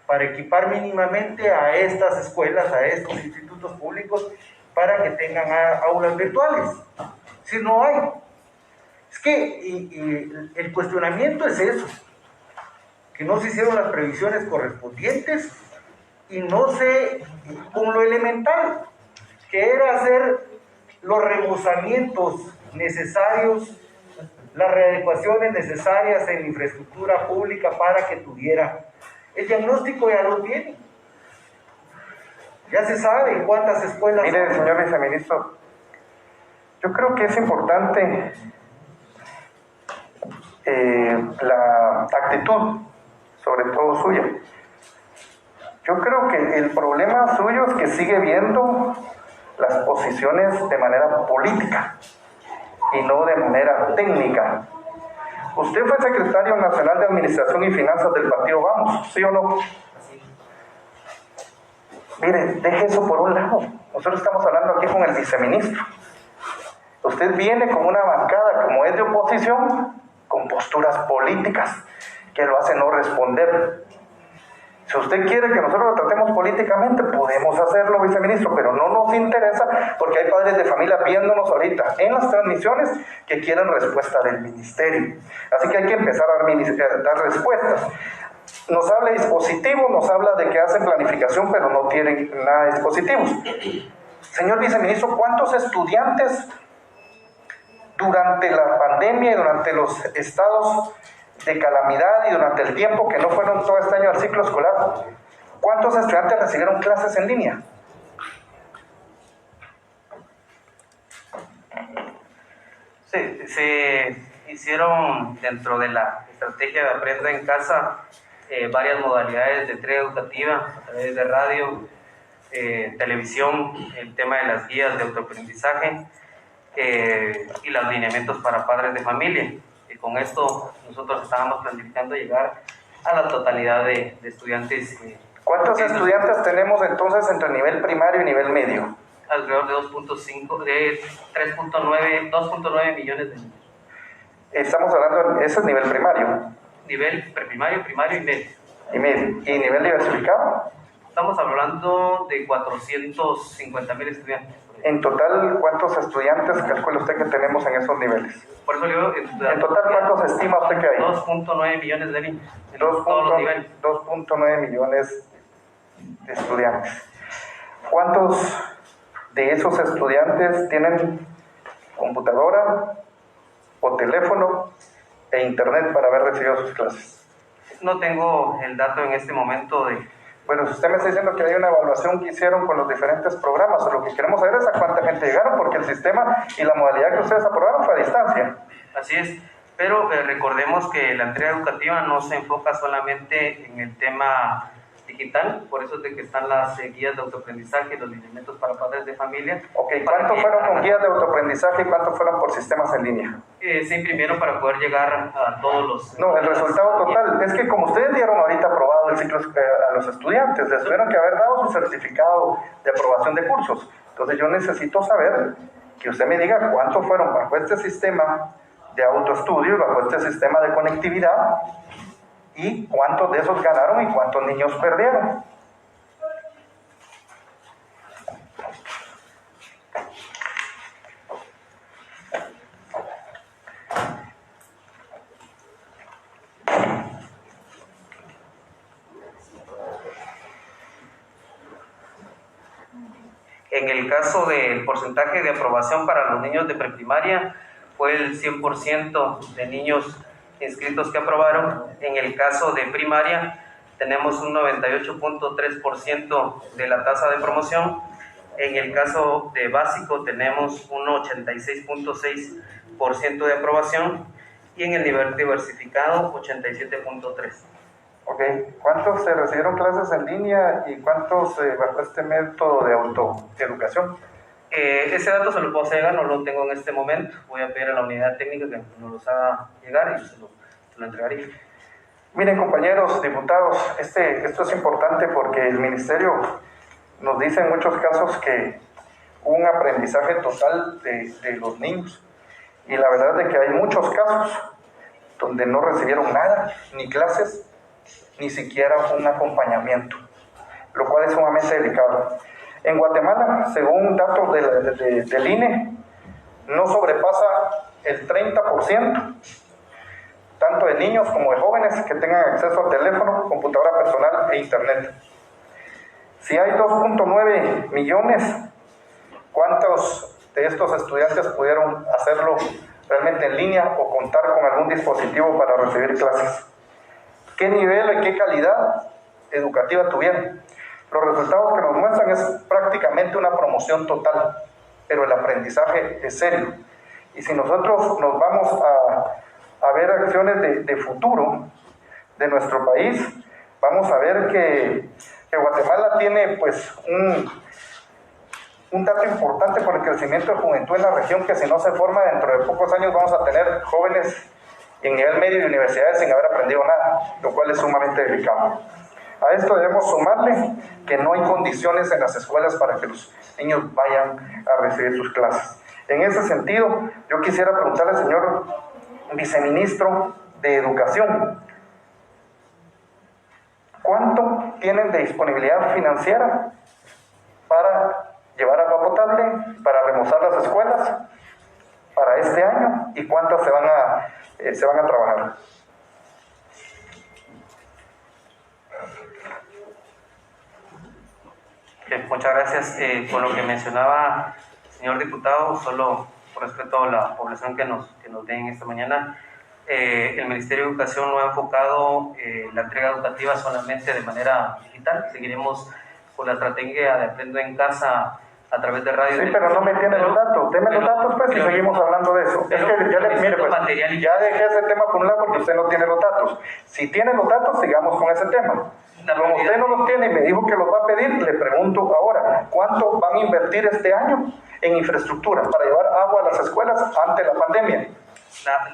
para equipar mínimamente a estas escuelas, a estos institutos públicos, para que tengan aulas virtuales. Si no hay. Es que el cuestionamiento es eso, que no se hicieron las previsiones correspondientes y no se, con lo elemental, que era hacer los remozamientos necesarios, las readecuaciones necesarias en infraestructura pública para que tuviera. El diagnóstico ya lo tiene. Ya se sabe cuántas escuelas... Mire, señor viceministro, yo creo que es importante la actitud, sobre todo suya. Yo creo que el problema suyo es que sigue viendo las posiciones de manera política y no de manera técnica. Usted fue secretario nacional de Administración y Finanzas del partido Vamos, ¿sí o no? Mire, deje eso por un lado. Nosotros estamos hablando aquí con el viceministro. Usted viene con una bancada, como es de oposición, con posturas políticas que lo hacen no responder. Si usted quiere que nosotros lo tratemos políticamente, podemos hacerlo, viceministro, pero no nos interesa porque hay padres de familia viéndonos ahorita en las transmisiones que quieren respuesta del ministerio. Así que hay que empezar a dar respuestas. Nos habla de dispositivos, nos habla de que hacen planificación, pero no tienen nada de dispositivos. Señor viceministro, ¿cuántos estudiantes durante la pandemia y durante los estados de calamidad y durante el tiempo que no fueron todo este año al ciclo escolar, cuántos estudiantes recibieron clases en línea? Sí, se hicieron dentro de la estrategia de Aprenda en Casa varias modalidades de entrega educativa a través de radio, televisión, el tema de las guías de autoaprendizaje y los lineamientos para padres de familia. Y con esto nosotros estábamos planificando llegar a la totalidad de estudiantes. ¿Cuántos estudiantes tenemos entonces entre nivel primario y nivel medio? Alrededor de 2.9 millones de niños. Estamos hablando, ese es nivel primario. Nivel preprimario, primario y medio. Y medio. ¿Y nivel diversificado? Estamos hablando de 450,000 estudiantes. En total, ¿cuántos estudiantes calcula usted que tenemos en esos niveles? Por eso digo, En total, ¿cuántos estima usted que hay? 2.9 millones de niños en todos los niveles. 2.9 millones de estudiantes. ¿Cuántos de esos estudiantes tienen computadora o teléfono e internet para haber recibido sus clases? No tengo el dato en este momento de... Bueno, si usted me está diciendo que hay una evaluación que hicieron con los diferentes programas, lo que queremos saber es a cuánta gente llegaron, porque el sistema y la modalidad que ustedes aprobaron fue a distancia. Así es, pero recordemos que la entrega educativa no se enfoca solamente en el tema digital, por eso es de que están las guías de autoaprendizaje y los lineamientos para padres de familia. Ok, ¿cuántos fueron con guías de autoaprendizaje y cuántos fueron por sistemas en línea? Se imprimieron para poder llegar a todos los... No, el resultado total es que como ustedes dieron ahorita aprobado el ciclo a los estudiantes, les tuvieron que haber dado su certificado de aprobación de cursos. Entonces yo necesito saber que usted me diga cuántos fueron bajo este sistema de autoestudio, bajo este sistema de conectividad, y cuántos de esos ganaron y cuántos niños perdieron. En el caso del porcentaje de aprobación para los niños de preprimaria, fue el 100% de niños inscritos que aprobaron. En el caso de primaria, tenemos un 98.3% de la tasa de promoción. En el caso de básico, tenemos un 86.6% de aprobación. Y en el nivel diversificado, 87.3%. Ok, ¿cuántos recibieron clases en línea y cuántos bajo este método de autoeducación? Ese dato se lo puedo llegar, no lo tengo en este momento. Voy a pedir a la unidad técnica que nos los haga llegar y se lo entregaré. Miren, compañeros diputados, esto es importante porque el ministerio nos dice en muchos casos que hubo un aprendizaje total de los niños, y la verdad es que hay muchos casos donde no recibieron nada, ni clases, ni siquiera un acompañamiento, lo cual es sumamente delicado. En Guatemala, según datos del INE, no sobrepasa el 30%, tanto de niños como de jóvenes que tengan acceso a teléfono, computadora personal e internet. Si hay 2.9 millones, ¿cuántos de estos estudiantes pudieron hacerlo realmente en línea o contar con algún dispositivo para recibir clases? ¿Qué nivel y qué calidad educativa tuvieron? Los resultados que nos muestran es prácticamente una promoción total, pero el aprendizaje es serio. Y si nosotros nos vamos a ver acciones de futuro de nuestro país, vamos a ver que Guatemala tiene pues un dato importante por el crecimiento de juventud en la región, que si no se forma dentro de pocos años vamos a tener jóvenes en nivel medio de universidades sin haber aprendido nada, lo cual es sumamente delicado. A esto debemos sumarle que no hay condiciones en las escuelas para que los niños vayan a recibir sus clases. En ese sentido, yo quisiera preguntarle al señor viceministro de Educación, ¿cuánto tienen de disponibilidad financiera para llevar agua potable, para remozar las escuelas para este año, y cuántas se van a trabajar? Muchas gracias. Con lo que mencionaba el señor diputado, solo por respeto a la población que nos den esta mañana, el Ministerio de Educación no ha enfocado la entrega educativa solamente de manera digital. Seguiremos con la estrategia de Aprendo en Casa a través de radio. Sí, pero no me tiene los datos. Deme los datos, pues, y seguimos hablando de eso. Es que mire, pues, ya dejé ese tema por un lado porque usted no tiene los datos. Si tiene los datos, sigamos con ese tema. Como usted no los tiene y me dijo que los va a pedir, le pregunto ahora, ¿cuánto van a invertir este año en infraestructura para llevar agua a las escuelas ante la pandemia?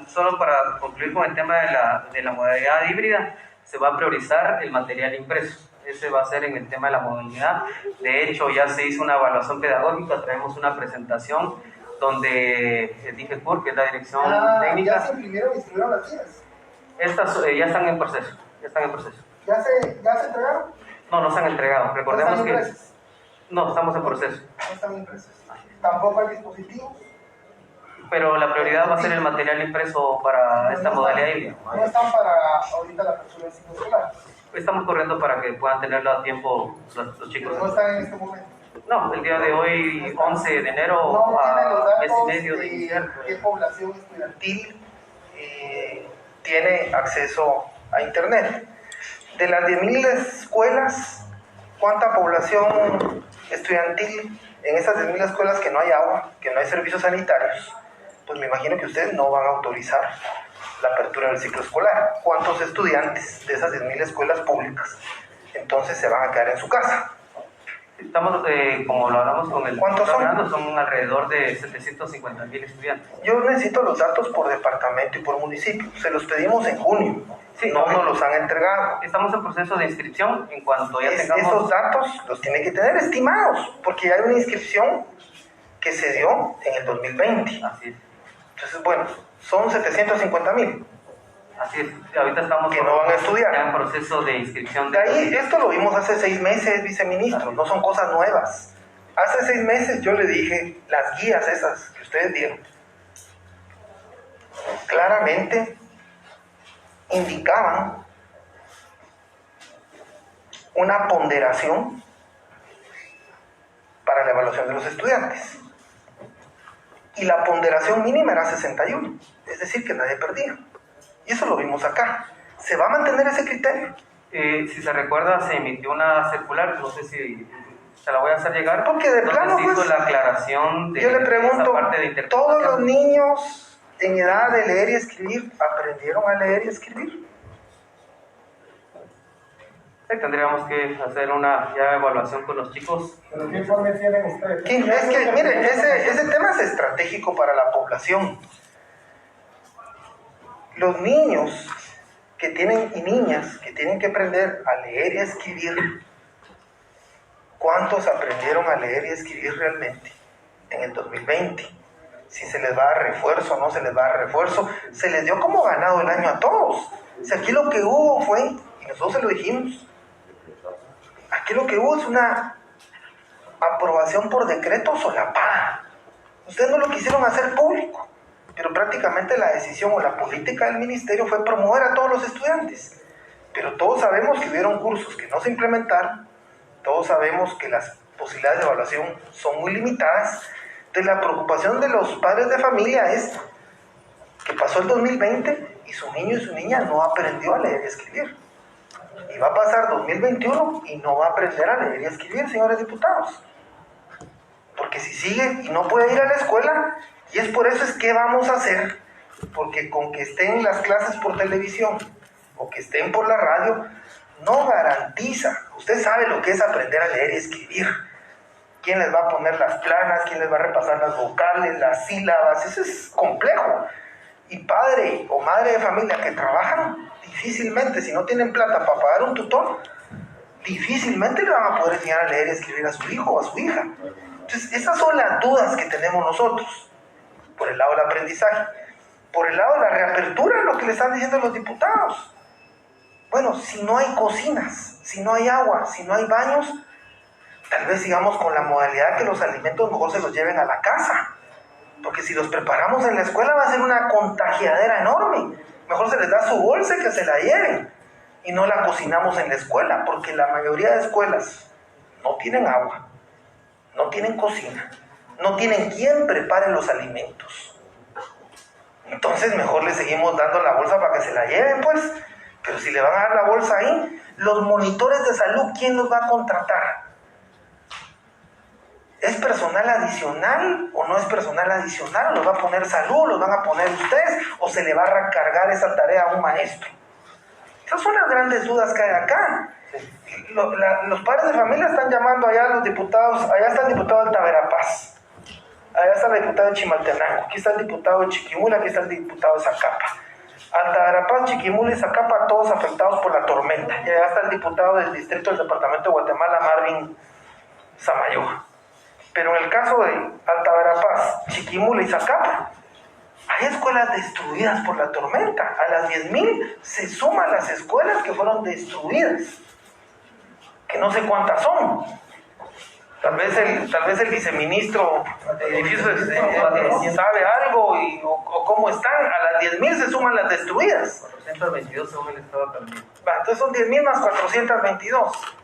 Solo para concluir con el tema de la modalidad híbrida, se va a priorizar el material impreso. Ese va a ser en el tema de la modalidad. De hecho, ya se hizo una evaluación pedagógica, traemos una presentación donde DIGECUR, que es la dirección técnica... ¿Ya se imprimieron y distribuyeron las guías? Estas ya están en proceso, ¿Ya se entregaron? No se han entregado. Recordemos ¿No están que... impresas? No, estamos en proceso. No están impresas. ¿Tampoco hay dispositivos? Pero la prioridad va a ser el material impreso para esta modalidad híbrida. No están para ahorita la apertura del ciclo escolar. Estamos corriendo para que puedan tenerlo a tiempo los chicos. No están en este momento. No, el día de hoy, 11 de enero, No tienen los a mes y datos medio de iniciar. qué población estudiantil tiene acceso a internet. De las 10.000 escuelas, ¿cuánta población estudiantil en esas 10.000 escuelas que no hay agua, que no hay servicios sanitarios? Pues me imagino que ustedes no van a autorizar la apertura del ciclo escolar. ¿Cuántos estudiantes de esas 10.000 escuelas públicas entonces se van a quedar en su casa. Estamos, como lo hablamos con el ¿Cuántos doctor son? Fernando, son alrededor de 750,000 estudiantes. Yo necesito los datos por departamento y por municipio. Se los pedimos en junio. Sí, no ok. nos los han entregado. Estamos en proceso de inscripción. En cuanto ya tengamos... Esos datos los tiene que tener estimados, porque hay una inscripción que se dio en el 2020. Así es. Entonces, bueno, son 750,000. Así es. Ahorita estamos Que no van a estudiar. ya en proceso de inscripción. De ahí, esto lo vimos hace 6 meses, viceministro, no son cosas nuevas. Hace 6 meses yo le dije, las guías esas que ustedes dieron, claramente indicaban una ponderación para la evaluación de los estudiantes. Y la ponderación mínima era 61, es decir, que nadie perdía. Y eso lo vimos acá. ¿Se va a mantener ese criterio? Si se recuerda, se emitió una circular, no sé si se la voy a hacer llegar. Porque de donde plano, se hizo pues, la aclaración de yo le pregunto, esa parte de interpretación. ¿todos los niños en edad de leer y escribir aprendieron a leer y escribir? Sí, tendríamos que hacer una ya evaluación con los chicos. ¿Pero qué informe tienen ustedes? Es que, miren, ese tema es estratégico para la población. Los niños que tienen y niñas que tienen que aprender a leer y a escribir, ¿cuántos aprendieron a leer y a escribir realmente en el 2020? Si se les va a dar refuerzo o no se les va a dar refuerzo, se les dio como ganado el año a todos. Si aquí lo que hubo fue, y nosotros se lo dijimos, aquí lo que hubo es una aprobación por decreto solapada. Ustedes no lo quisieron hacer público, pero prácticamente la decisión o la política del ministerio fue promover a todos los estudiantes. Pero todos sabemos que hubieron cursos que no se implementaron, todos sabemos que las posibilidades de evaluación son muy limitadas. Entonces la preocupación de los padres de familia es que pasó el 2020 y su niño y su niña no aprendió a leer y escribir. Y va a pasar 2021 y no va a aprender a leer y a escribir, señores diputados. Porque si sigue y no puede ir a la escuela, y es por eso es que vamos a hacer, porque con que estén las clases por televisión o que estén por la radio, no garantiza. Usted sabe lo que es aprender a leer y escribir. ¿Quién les va a poner las planas? ¿Quién les va a repasar las vocales, las sílabas? Eso es complejo. Y padre o madre de familia que trabajan, difícilmente, si no tienen plata para pagar un tutor, difícilmente le van a poder enseñar a leer y escribir a su hijo o a su hija. Entonces, esas son las dudas que tenemos nosotros, por el lado del aprendizaje. Por el lado de la reapertura, lo que le están diciendo los diputados. Bueno, si no hay cocinas, si no hay agua, si no hay baños, tal vez sigamos con la modalidad que los alimentos mejor se los lleven a la casa. Porque si los preparamos en la escuela va a ser una contagiadera enorme. Mejor se les da su bolsa y que se la lleven. Y no la cocinamos en la escuela, porque la mayoría de escuelas no tienen agua, no tienen cocina, no tienen quien prepare los alimentos. Entonces mejor le seguimos dando la bolsa para que se la lleven, pues. Pero si le van a dar la bolsa ahí, los monitores de salud, ¿quién los va a contratar? ¿Es personal adicional o no es personal adicional? ¿Los va a poner salud? ¿Los van a poner ustedes? ¿O se le va a recargar esa tarea a un maestro? Esas son las grandes dudas que hay acá. Los padres de familia están llamando allá a los diputados. Allá está el diputado de Taberapaz, allá está la diputada de Chimaltenango, aquí está el diputado de Chiquimula, aquí está el diputado de Zacapa. Altaverapaz, Chiquimula y Zacapa, todos afectados por la tormenta. Y allá está el diputado del distrito del departamento de Guatemala, Marvin Samayoa. Pero en el caso de Altaverapaz, Chiquimula y Zacapa, hay escuelas destruidas por la tormenta. A las 10,000 se suman las escuelas que fueron destruidas, que no sé cuántas son. Tal vez el viceministro de edificios sabe algo o cómo están. A las 10,000 se suman las destruidas. 422 según el Estado también. Entonces son 10,000 más 422.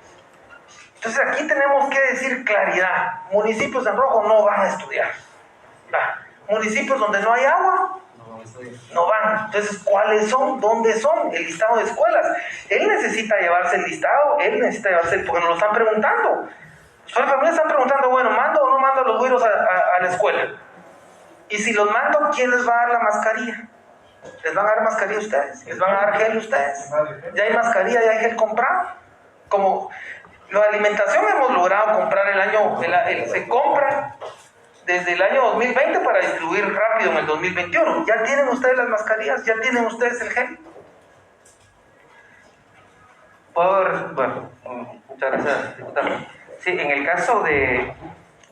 Entonces aquí tenemos que decir claridad. Municipios en rojo no van a estudiar. Municipios donde no hay agua, no van. Entonces, ¿cuáles son? ¿Dónde son? El listado de escuelas. Él necesita llevarse el listado, porque nos lo están preguntando. Las familias están preguntando, bueno, ¿mando o no mando a los güiros a la escuela? Y si los mando, ¿quién les va a dar la mascarilla? ¿Les van a dar mascarilla a ustedes? ¿Les van a dar gel a ustedes? ¿Ya hay mascarilla, ya hay gel comprado? como la alimentación hemos logrado comprar se compra desde el año 2020 para distribuir rápido en el 2021. ¿Ya tienen ustedes las mascarillas? ¿Ya tienen ustedes el gel? Bueno, muchas gracias, diputado. Sí, en el caso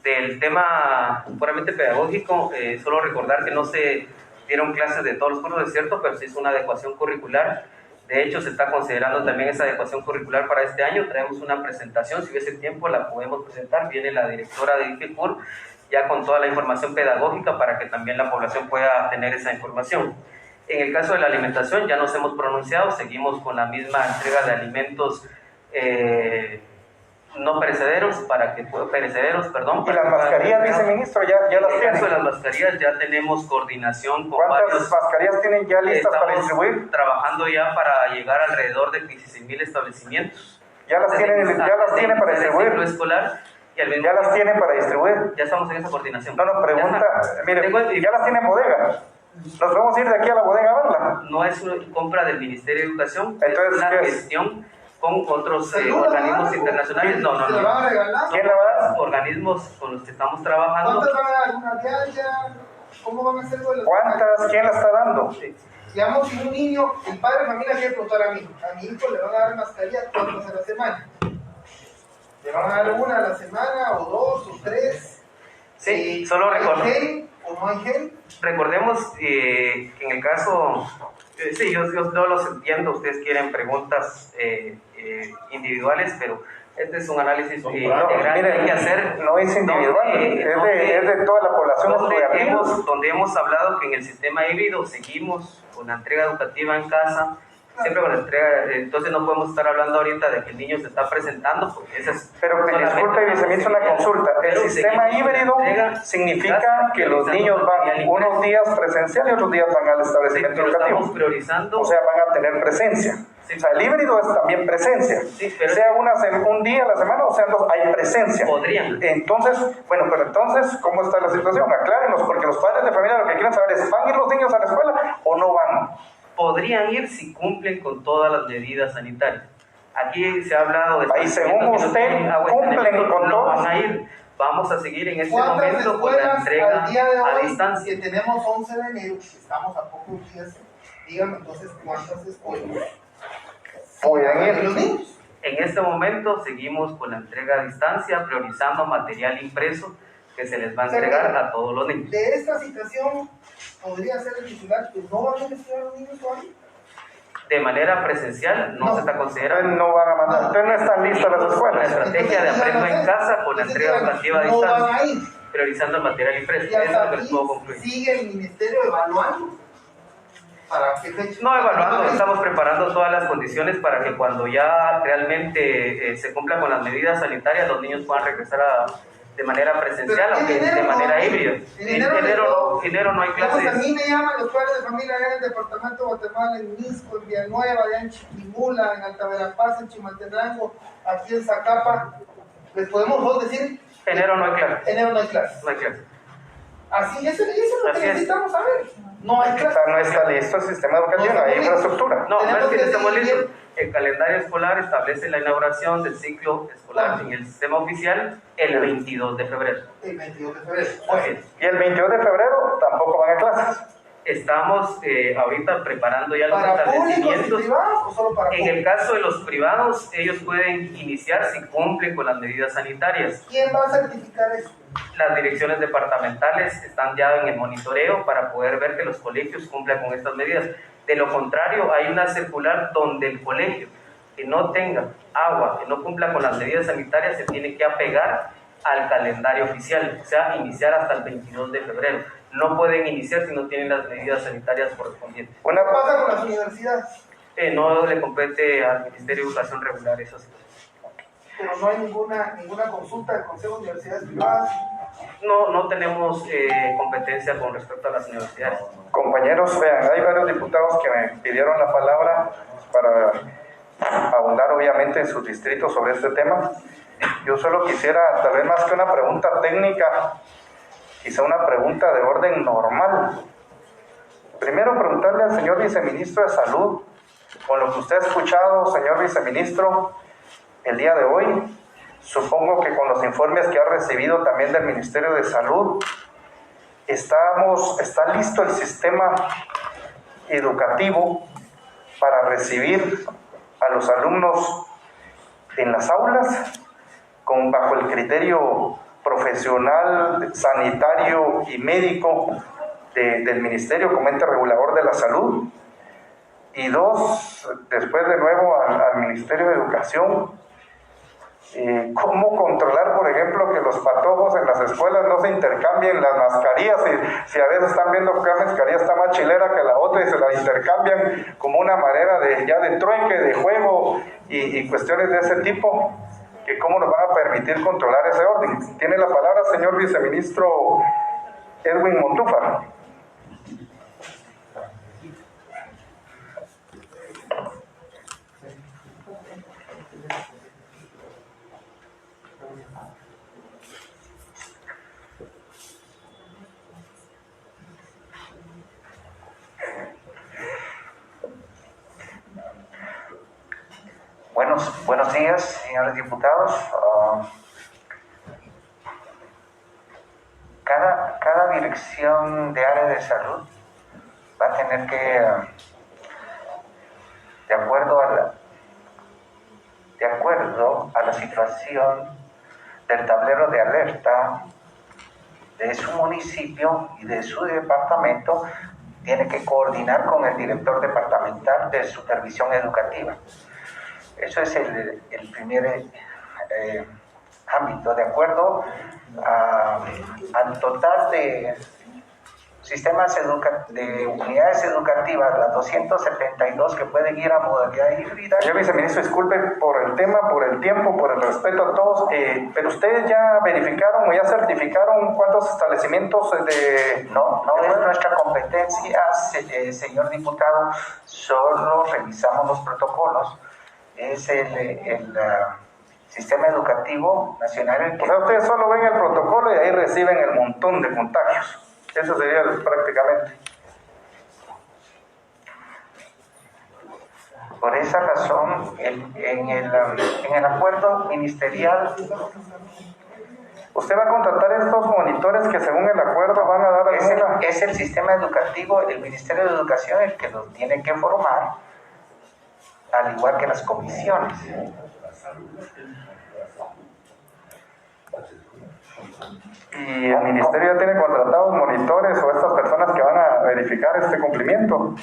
del tema puramente pedagógico, solo recordar que no se dieron clases de todos los cursos, es cierto, pero se hizo una adecuación curricular. De hecho, se está considerando también esa adecuación curricular para este año. Traemos una presentación, si hubiese tiempo la podemos presentar. Viene la directora de IFECUR ya con toda la información pedagógica para que también la población pueda tener esa información. En el caso de la alimentación ya nos hemos pronunciado, seguimos con la misma entrega de alimentos no perecederos Y las mascarillas, viceministro, ya las tienen. En el caso de las mascarillas ya tenemos coordinación con ¿Cuántas mascarillas tienen ya listas para distribuir? Trabajando ya para llegar alrededor de 16,000 establecimientos. Ya las tienen para distribuir. Ciclo escolar y al mismo Ya las tienen para distribuir. Ya estamos en esa coordinación. No, pregunta, mire, ya las tienen en bodega. ¿Nos podemos ir de aquí a la bodega a verla? No es una compra del Ministerio de Educación, entonces, es una ¿qué es? gestión con otros organismos internacionales. No. ¿Se la van a regalar? ¿Quién la va a dar? Organismos con los que estamos trabajando. ¿Cuántas van a dar? ¿Una diaria? ¿Cómo van a hacer lo de las ¿Cuántas? ¿Quién la está dando? Sí. Digamos, si un niño, el padre de familia quiere preguntar a mi hijo le van a dar mascarilla cuántas a la semana. ¿Le van a dar una a la semana, o dos, o tres? Sí, solo ¿Hay recuerdo. gel o no hay gel? Recordemos que en el caso, sí, yo no los entiendo, ustedes quieren preguntas individuales, pero este es un análisis integral que hay que hacer. No es individual, es de toda la población estudiantil. Donde hemos hablado que en el sistema híbrido seguimos con la entrega educativa en casa, siempre con la entrega, entonces no podemos estar hablando ahorita de que el niño se está presentando, porque esa es... Pero disculpe, viceministro, una consulta. El sistema híbrido significa que los niños van unos días presencial y otros días van al establecimiento educativo. Estamos priorizando... O sea, van a tener presencia. Sí. O sea, el híbrido es también presencia. Sí, pero sea un día a la semana o sean dos, hay presencia. Podrían. Entonces, ¿cómo está la situación? Aclárenos, porque los padres de familia lo que quieren saber es, ¿van a ir los niños a la escuela o no van? Podrían ir si cumplen con todas las medidas sanitarias. Aquí se ha hablado de... Ahí, según usted, cumplen con no todas. van a ir. Vamos a seguir en este ¿Cuántas momento con la escuelas entrega al día de a hoy, distancia. que tenemos 11 de enero, que estamos a pocos días? Dígame entonces, ¿cuántas escuelas Pueden ir. los niños? En este momento seguimos con la entrega a distancia, priorizando material impreso que se les va a entregar a todos los niños. De esta situación, podría ser el titular que no van a estudiar los niños todavía. De manera presencial no se está Entonces considerando. no van a mandar. Entonces no están listas las La escuelas. estrategia de aprendo en casa con la entrega educativa a no van a distancia, ir. priorizando el material impreso. Y Eso es hasta lo que les aquí puedo concluir. sigue el ministerio evaluando. ¿Para qué fecha? No evaluando, estamos preparando todas las condiciones para que cuando ya realmente se cumpla con las medidas sanitarias, los niños puedan regresar de manera presencial, Pero aunque de manera híbrida. En enero no hay Entonces, a clases. mí me llaman los padres de familia allá en el departamento de Guatemala, en Misco, en Villanueva, allá en Chiquimula, en Alta Verapaz, en Chimaltenango, aquí en Zacapa. ¿Les podemos vos decir? Enero no hay clases. Enero no hay clases. No hay clases. Así, eso es lo Así que es. necesitamos saber. No hay O clases. sea, no está listo el sistema educativo, no hay infraestructura. No, no Tenemos es que que estemos seguir listos. El calendario escolar establece la inauguración del ciclo escolar en el sistema oficial el 22 de febrero. El 22 de febrero. Así es. Y el 22 de febrero tampoco van a clases. Estamos ahorita preparando ya los ¿Para públicos y establecimientos. privados o solo para En públicos? el caso de los privados, ellos pueden iniciar si cumplen con las medidas sanitarias. ¿Quién va a certificar eso? Las direcciones departamentales están ya en el monitoreo para poder ver que los colegios cumplan con estas medidas. De lo contrario, hay una circular donde el colegio que no tenga agua, que no cumpla con las medidas sanitarias, se tiene que apegar al calendario oficial, o sea, iniciar hasta el 22 de febrero. No pueden iniciar si no tienen las medidas sanitarias correspondientes. ¿Qué pasa con las universidades? No le compete al Ministerio de Educación regular esas cosas. Pero no hay ninguna consulta del Consejo de Universidades Privadas. No tenemos competencia con respecto a las universidades. Compañeros, vean, hay varios diputados que me pidieron la palabra para abundar obviamente en sus distritos sobre este tema. Yo solo quisiera, tal vez más que una pregunta técnica, quizá una pregunta de orden normal. Primero preguntarle al señor viceministro de Salud, con lo que usted ha escuchado, señor viceministro, el día de hoy. Supongo que con los informes que ha recibido también del Ministerio de Salud, está listo el sistema educativo para recibir a los alumnos en las aulas bajo el criterio profesional, sanitario y médico del Ministerio como ente regulador de la salud. Y dos, después de nuevo al Ministerio de Educación, cómo controlar, por ejemplo, que los patojos en las escuelas no se intercambien las mascarillas, si a veces están viendo que una mascarilla está más chilera que la otra y se la intercambian como una manera de trueque, de juego y cuestiones de ese tipo, que cómo nos van a permitir controlar ese orden. Tiene la palabra señor viceministro Edwin Montúfar. Buenos días, señores diputados. Cada dirección de área de salud va a tener que, de acuerdo a la situación del tablero de alerta de su municipio y de su departamento, tiene que coordinar con el director departamental de supervisión educativa. Eso es el primer ámbito. De acuerdo al total de sistemas de unidades educativas, las 272 que pueden ir a modalidad híbrida. Señor viceministro, disculpe por el tema, por el tiempo, por el respeto a todos, pero ustedes ya verificaron o ya certificaron cuántos establecimientos de... No es nuestra competencia, señor diputado, solo revisamos los protocolos. Es el sistema educativo nacional el que... O sea, ustedes solo ven el protocolo y ahí reciben el montón de contagios. Eso sería prácticamente. Por esa razón, en el acuerdo ministerial... ¿Usted va a contratar estos monitores que según el acuerdo van a dar alguna...? Es el sistema educativo, el Ministerio de Educación el que los tiene que formar, al igual que las comisiones. ¿Y el ministerio ya tiene contratados monitores o estas personas que van a verificar este cumplimiento?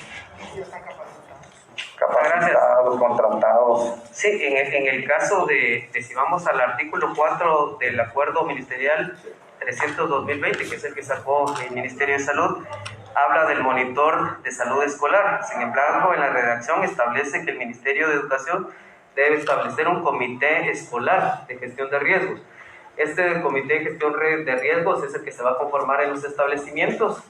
Capacitados, contratados. Sí, en el caso de si vamos al artículo 4 del acuerdo ministerial 300-2020, que es el que sacó el Ministerio de Salud, habla del monitor de salud escolar. Sin embargo, en la redacción establece que el Ministerio de Educación debe establecer un comité escolar de gestión de riesgos. Este comité de gestión de riesgos es el que se va a conformar en los establecimientos.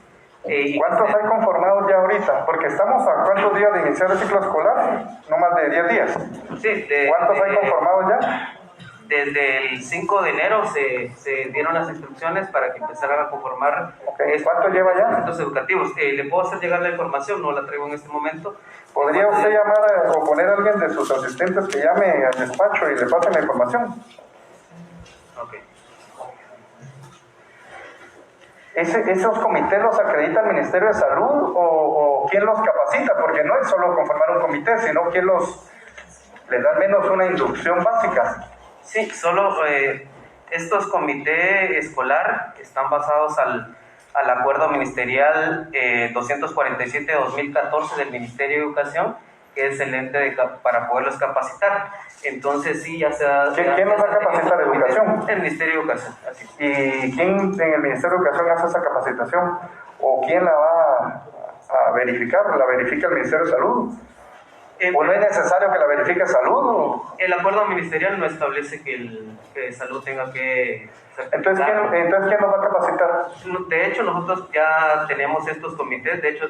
¿Cuántos hay conformados ya ahorita? Porque estamos a ¿cuántos días de iniciar el ciclo escolar? No más de 10 días. Sí, ¿cuántos hay conformados ya? Desde el 5 de enero se dieron las instrucciones para que empezaran a conformar. ¿Cuánto lleva ya? Centros educativos. Le puedo hacer llegar la información, no la traigo en este momento. ¿Podría usted llamar o poner a alguien de sus asistentes que llame al despacho y le pase la información? Ok. ¿Esos comités los acredita el Ministerio de Salud o quién los capacita? Porque no es solo conformar un comité, sino quién les da al menos una inducción básica. Sí, solo estos comités escolar están basados al acuerdo ministerial 247-2014 del Ministerio de Educación, que es el ente para poderlos capacitar. Entonces sí, ya se da... ¿Quién nos va a capacitar? ¿Educación? El Ministerio de Educación, así. ¿Y quién en el Ministerio de Educación hace esa capacitación? ¿O quién la va a verificar? ¿La verifica el Ministerio de Salud? ¿O no es necesario que la verifique Salud? El acuerdo ministerial no establece que Salud tenga que... Entonces, ¿quién nos va a capacitar? De hecho, nosotros ya tenemos estos comités. De hecho,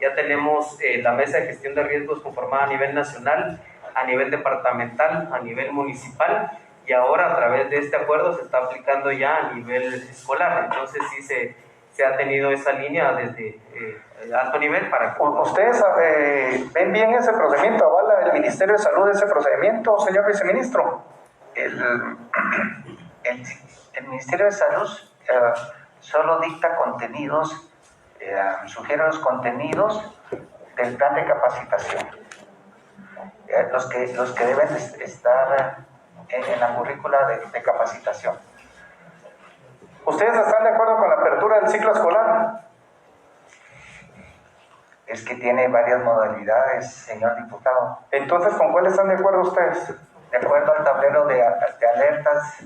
ya tenemos la mesa de gestión de riesgos conformada a nivel nacional, a nivel departamental, a nivel municipal, y ahora a través de este acuerdo se está aplicando ya a nivel escolar. Entonces sí se ha tenido esa línea desde alto nivel para que... ¿Ustedes ven bien ese procedimiento? ¿Avala el Ministerio de Salud ese procedimiento, señor viceministro? El Ministerio de Salud solo dicta contenidos, sugiere los contenidos del plan de capacitación, los que deben estar en la currícula de capacitación. ¿Ustedes están de acuerdo con la apertura del ciclo escolar? Es que tiene varias modalidades, señor diputado. Entonces, ¿con cuál están de acuerdo ustedes? De acuerdo al tablero de alertas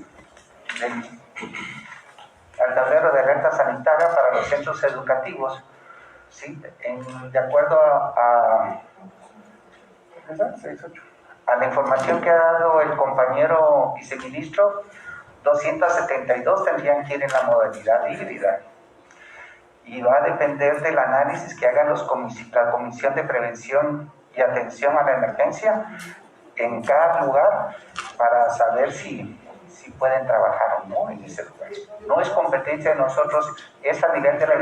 al tablero de alerta sanitaria para los centros educativos, ¿sí? De acuerdo a la información que ha dado el compañero viceministro, 272 tendrían que ir en la modalidad híbrida. Y va a depender del análisis que hagan la Comisión de Prevención y Atención a la Emergencia en cada lugar para saber si pueden trabajar o no en ese lugar. No es competencia de nosotros, es a nivel de la...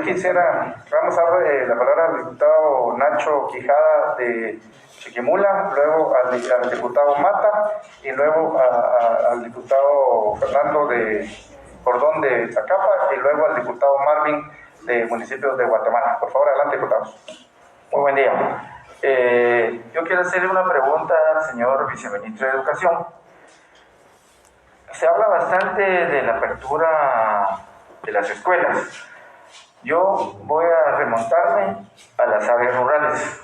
Vamos a darle la palabra al diputado Nacho Quijada de Chiquimula, luego al diputado Mata y luego al diputado Fernando de Cordón de Zacapa y luego al diputado Marvin de municipios de Guatemala. Por favor, adelante, diputados. Muy buen día. Yo quiero hacerle una pregunta al señor viceministro de Educación. Se habla bastante de la apertura de las escuelas. Yo voy a remontarme a las áreas rurales,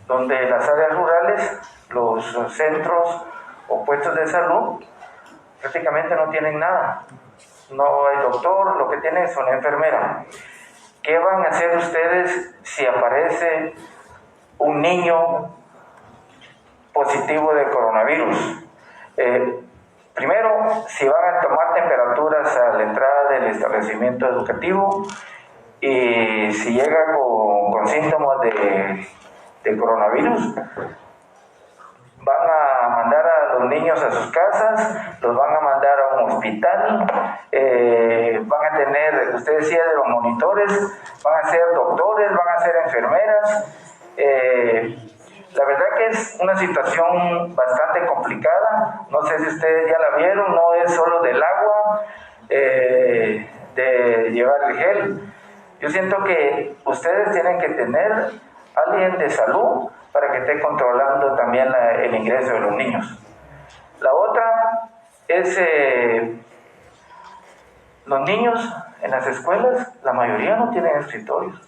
donde en las áreas rurales los centros o puestos de salud prácticamente no tienen nada. No hay doctor, lo que tienen son enfermeras. ¿Qué van a hacer ustedes si aparece un niño positivo de coronavirus? Primero, si van a tomar temperaturas a la entrada del establecimiento educativo y si llega con síntomas de coronavirus, van a mandar a los niños a sus casas, los van a mandar a un hospital, van a tener, usted decía de los monitores, van a ser doctores, van a ser enfermeras. La verdad que es una situación bastante complicada, no sé si ustedes ya la vieron, no es solo del agua, de llevar el gel. Yo siento que ustedes tienen que tener alguien de salud para que esté controlando también el ingreso de los niños. La otra es los niños en las escuelas, la mayoría no tienen escritorios.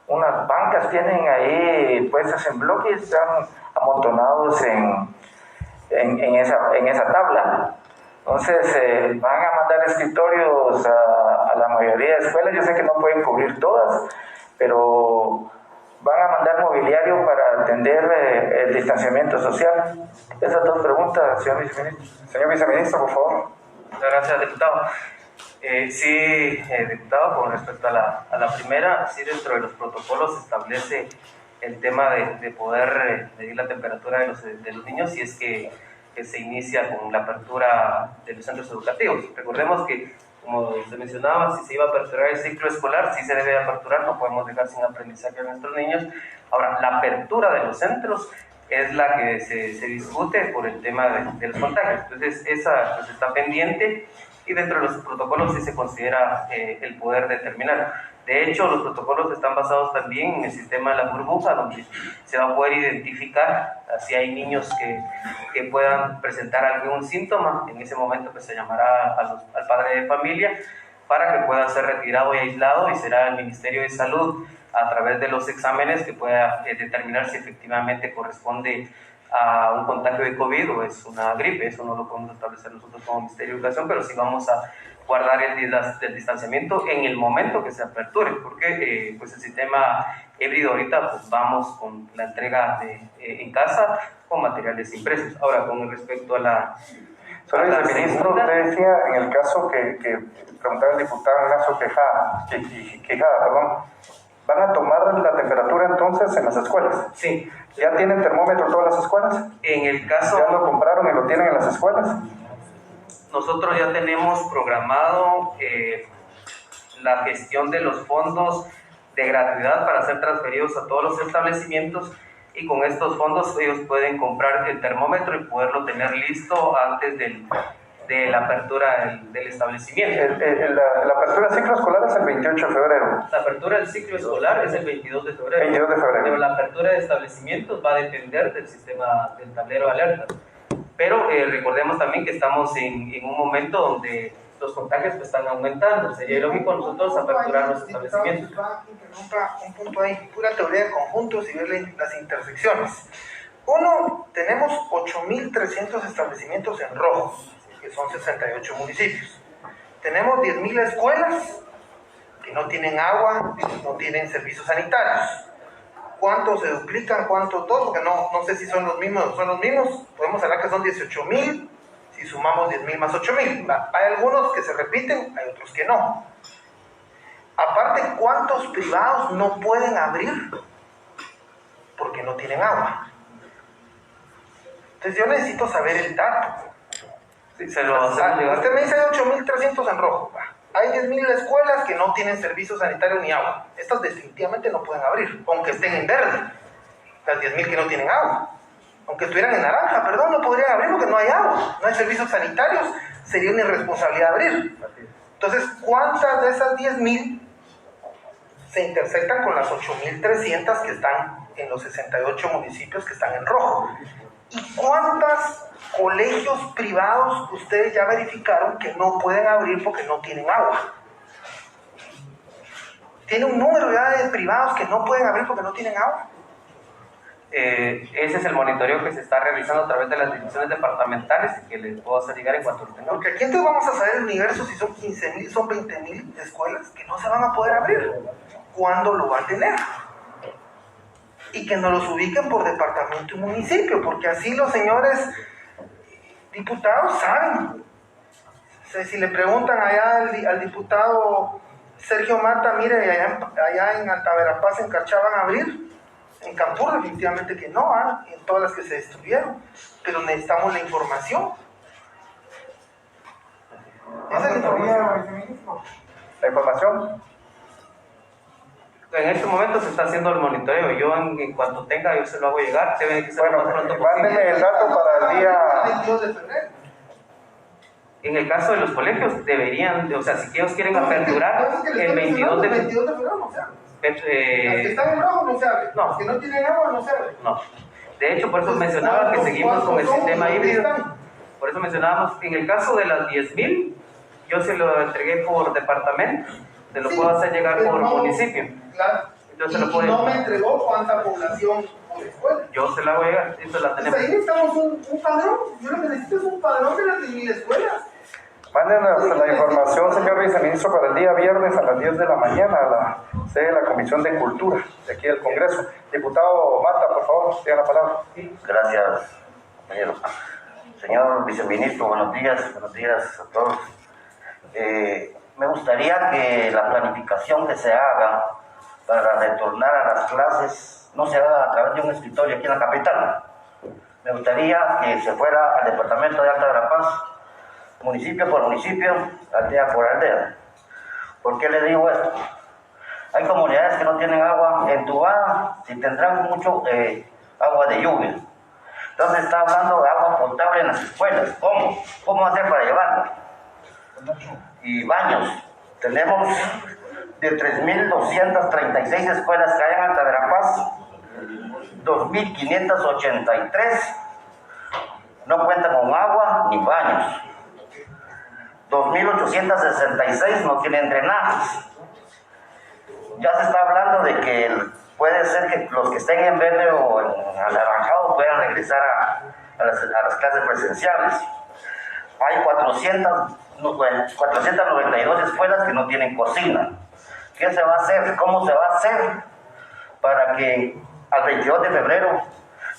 Unas bancas tienen ahí puestas en bloques, están amontonados en esa tabla. Entonces van a mandar escritorios a la mayoría de escuelas. Yo sé que no pueden cubrir todas, pero van a mandar mobiliario para atender el distanciamiento social. Esas dos preguntas, señor viceministro. Señor viceministro, por favor. Muchas gracias, diputado. Diputado, con respecto a la primera, sí, dentro de los protocolos se establece el tema de poder medir la temperatura de los niños si es que se inicia con la apertura de los centros educativos. Recordemos que, como se mencionaba, si se iba a aperturar el ciclo escolar, sí se debe aperturar, no podemos dejar sin aprendizaje a nuestros niños. Ahora, la apertura de los centros es la que se discute por el tema de los contagios. Entonces, esa pues, está pendiente. Y dentro de los protocolos sí se considera el poder determinar. De hecho, los protocolos están basados también en el sistema de la burbuja, donde se va a poder identificar si hay niños que puedan presentar algún síntoma. En ese momento pues, se llamará al padre de familia para que pueda ser retirado y aislado, y será el Ministerio de Salud, a través de los exámenes, que pueda determinar si efectivamente corresponde a un contagio de COVID o es una gripe. Eso no lo podemos establecer nosotros como Ministerio de Educación, pero sí vamos a guardar el distanciamiento en el momento que se aperture, porque pues el sistema híbrido ahorita pues vamos con la entrega en casa con materiales impresos. Ahora, con respecto a la... Señor viceministro, usted decía en el caso que preguntaba el diputado Nacho Quijada, ¿van a tomar la temperatura entonces en las escuelas? Sí. ¿Ya tienen termómetro todas las escuelas? En el caso... ¿Ya lo compraron y lo tienen en las escuelas? Nosotros ya tenemos programado la gestión de los fondos de gratuidad para ser transferidos a todos los establecimientos, y con estos fondos ellos pueden comprar el termómetro y poderlo tener listo antes de la apertura del establecimiento. La apertura del ciclo escolar es el 28 de febrero. La apertura del ciclo escolar es el 22 de febrero. 22 de febrero. Pero la apertura de establecimientos va a depender del sistema del tablero de alerta. Pero recordemos también que estamos en un momento donde los contagios están aumentando. Sería lógico nosotros aperturar los establecimientos. Interrumpa un punto ahí, pura teoría de conjuntos y ver las intersecciones. Uno, tenemos 8.300 establecimientos en rojo, que son 68 municipios. Tenemos 10.000 escuelas que no tienen agua, no tienen servicios sanitarios. ¿Cuántos se duplican? ¿Cuántos dos? Porque no sé si son los mismos o no son los mismos. Podemos hablar que son 18.000, si sumamos 10.000 más 8.000. Hay algunos que se repiten, hay otros que no. Aparte, ¿cuántos privados no pueden abrir porque no tienen agua? Entonces yo necesito saber el dato. Sí, se lo hacemos llegar. Usted me dice hay 8.300 en rojo. Hay 10.000 escuelas que no tienen servicios sanitarios ni agua. Estas definitivamente no pueden abrir, aunque estén en verde. Las 10.000 que no tienen agua. Aunque estuvieran en naranja, perdón, no podrían abrir porque no hay agua. No hay servicios sanitarios. Sería una irresponsabilidad abrir. Entonces, ¿cuántas de esas 10.000 se intersectan con las 8.300 que están en los 68 municipios que están en rojo? ¿Y cuántos colegios privados ustedes ya verificaron que no pueden abrir porque no tienen agua? ¿Tiene un número ya de privados que no pueden abrir porque no tienen agua? Ese es el monitoreo que se está realizando a través de las divisiones departamentales y que les puedo hacer llegar en cuanto lo tengamos. Porque aquí entonces vamos a saber el universo si son 15.000, son 20.000 escuelas que no se van a poder abrir. ¿Cuándo lo va a tener? Y que nos los ubiquen por departamento y municipio, porque así los señores diputados saben. O sea, si le preguntan allá al diputado Sergio Mata, mire, allá en Alta Verapaz, en Carchá, ¿van a abrir? En Campur definitivamente que no, en todas las que se destruyeron, pero necesitamos la información. Esa es la información. La información. En este momento se está haciendo el monitoreo. Yo en cuanto tenga, yo se lo hago llegar. Debe que ser lo más pronto mándeme posible. el dato para el día... 22 de febrero. En el caso de los colegios, deberían, o sea, si ellos quieren aperturar el 22 de febrero no se abre. Las que febrero. están en rojo no se abre. No. Las que no tienen agua no se abre. No. De hecho, por eso mencionaba que seguimos con el sistema híbrido. Por eso mencionábamos, en el caso de las 10.000, yo se lo entregué por departamento, se lo puedo hacer llegar pero por no, municipio. Claro. Entonces Y lo puedo... no me entregó cuánta población por escuela. Yo se la hago llegar, esto la Pues tenemos. ahí necesitamos un padrón. Yo lo que necesito es un padrón de las 10.000 escuelas. Mándenos la información, señor viceministro, para el día viernes a las 10 de la mañana a la sede de la Comisión de Cultura de aquí del Congreso. Diputado Mata, por favor, tenga la palabra. Gracias, compañero. Señor viceministro, buenos días a todos. Me gustaría que la planificación que se haga para retornar a las clases no se haga a través de un escritorio aquí en la capital. Me gustaría que se fuera al departamento de Alta Verapaz, municipio por municipio, aldea por aldea. ¿Por qué le digo esto? Hay comunidades que no tienen agua entubada, si tendrán mucho agua de lluvia. Entonces está hablando de agua potable en las escuelas. ¿Cómo? ¿Cómo hacer para llevarla? Y baños. Tenemos de 3.236 escuelas que hay en Alta Verapaz, 2.583 no cuentan con agua ni baños. 2.866 no tienen drenajes. Ya se está hablando de que puede ser que los que estén en verde o en anaranjado puedan regresar a las clases presenciales. Hay 492 escuelas que no tienen cocina. ¿Qué se va a hacer? ¿Cómo se va a hacer para que al 22 de febrero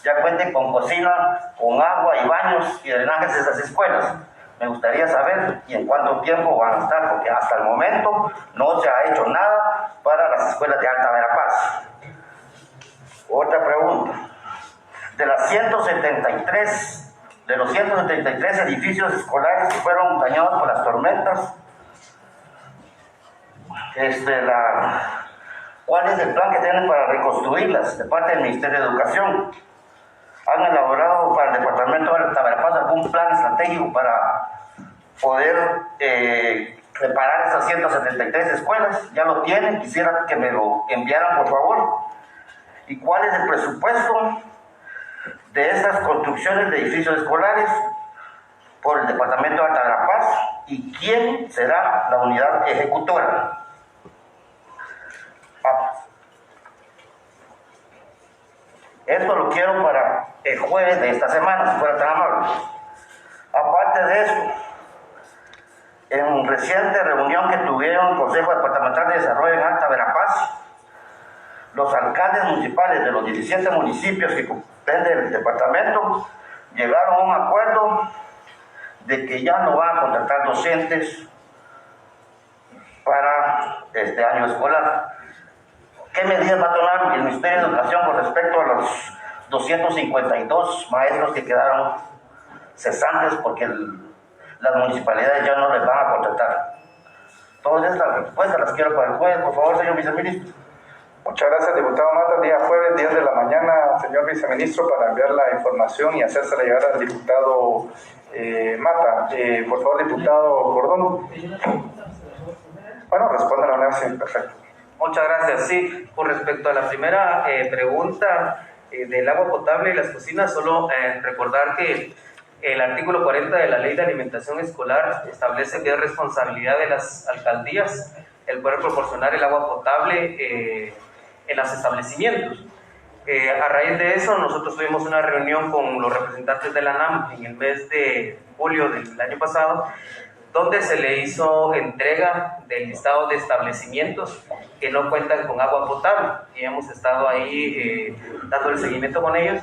ya cuenten con cocina, con agua y baños y drenajes esas escuelas? Me gustaría saber y en cuánto tiempo van a estar, porque hasta el momento no se ha hecho nada para las escuelas de Alta Verapaz. Otra pregunta. De los 173 edificios escolares que fueron dañados por las tormentas, ¿cuál es el plan que tienen para reconstruirlas de parte del Ministerio de Educación? ¿Han elaborado para el departamento de Taberapaz algún plan estratégico para poder preparar esas 173 escuelas? ¿Ya lo tienen? Quisiera que me lo enviaran, por favor. ¿Y cuál es el presupuesto de estas construcciones de edificios escolares por el departamento de Taberapaz? ¿Y quién será la unidad ejecutora? Esto lo quiero para el jueves de esta semana, si fuera tan amable. Aparte de eso, en reciente reunión que tuvieron el Consejo Departamental de Desarrollo en Alta Verapaz, los alcaldes municipales de los 17 municipios que comprenden el departamento llegaron a un acuerdo de que ya no van a contratar docentes para este año escolar. ¿Qué medidas va a tomar el Ministerio de Educación con respecto a los 252 maestros que quedaron cesantes porque las municipalidades ya no les van a contratar? Todas estas respuestas las quiero para el jueves, por favor, señor viceministro. Muchas gracias, diputado Mata. Día jueves, 10 de la mañana, señor viceministro, para enviar la información y hacérsela llegar al diputado Mata. Por favor, diputado Gordón. Bueno, responda la manera, sí, perfecto. Muchas gracias. Sí, con respecto a la primera pregunta del agua potable y las cocinas, solo recordar que el artículo 40 de la Ley de Alimentación Escolar establece que es responsabilidad de las alcaldías el poder proporcionar el agua potable en los establecimientos. A raíz de eso, nosotros tuvimos una reunión con los representantes de la ANAM en el mes de julio del año pasado, donde se le hizo entrega del listado de establecimientos que no cuentan con agua potable, y hemos estado ahí dando el seguimiento con ellos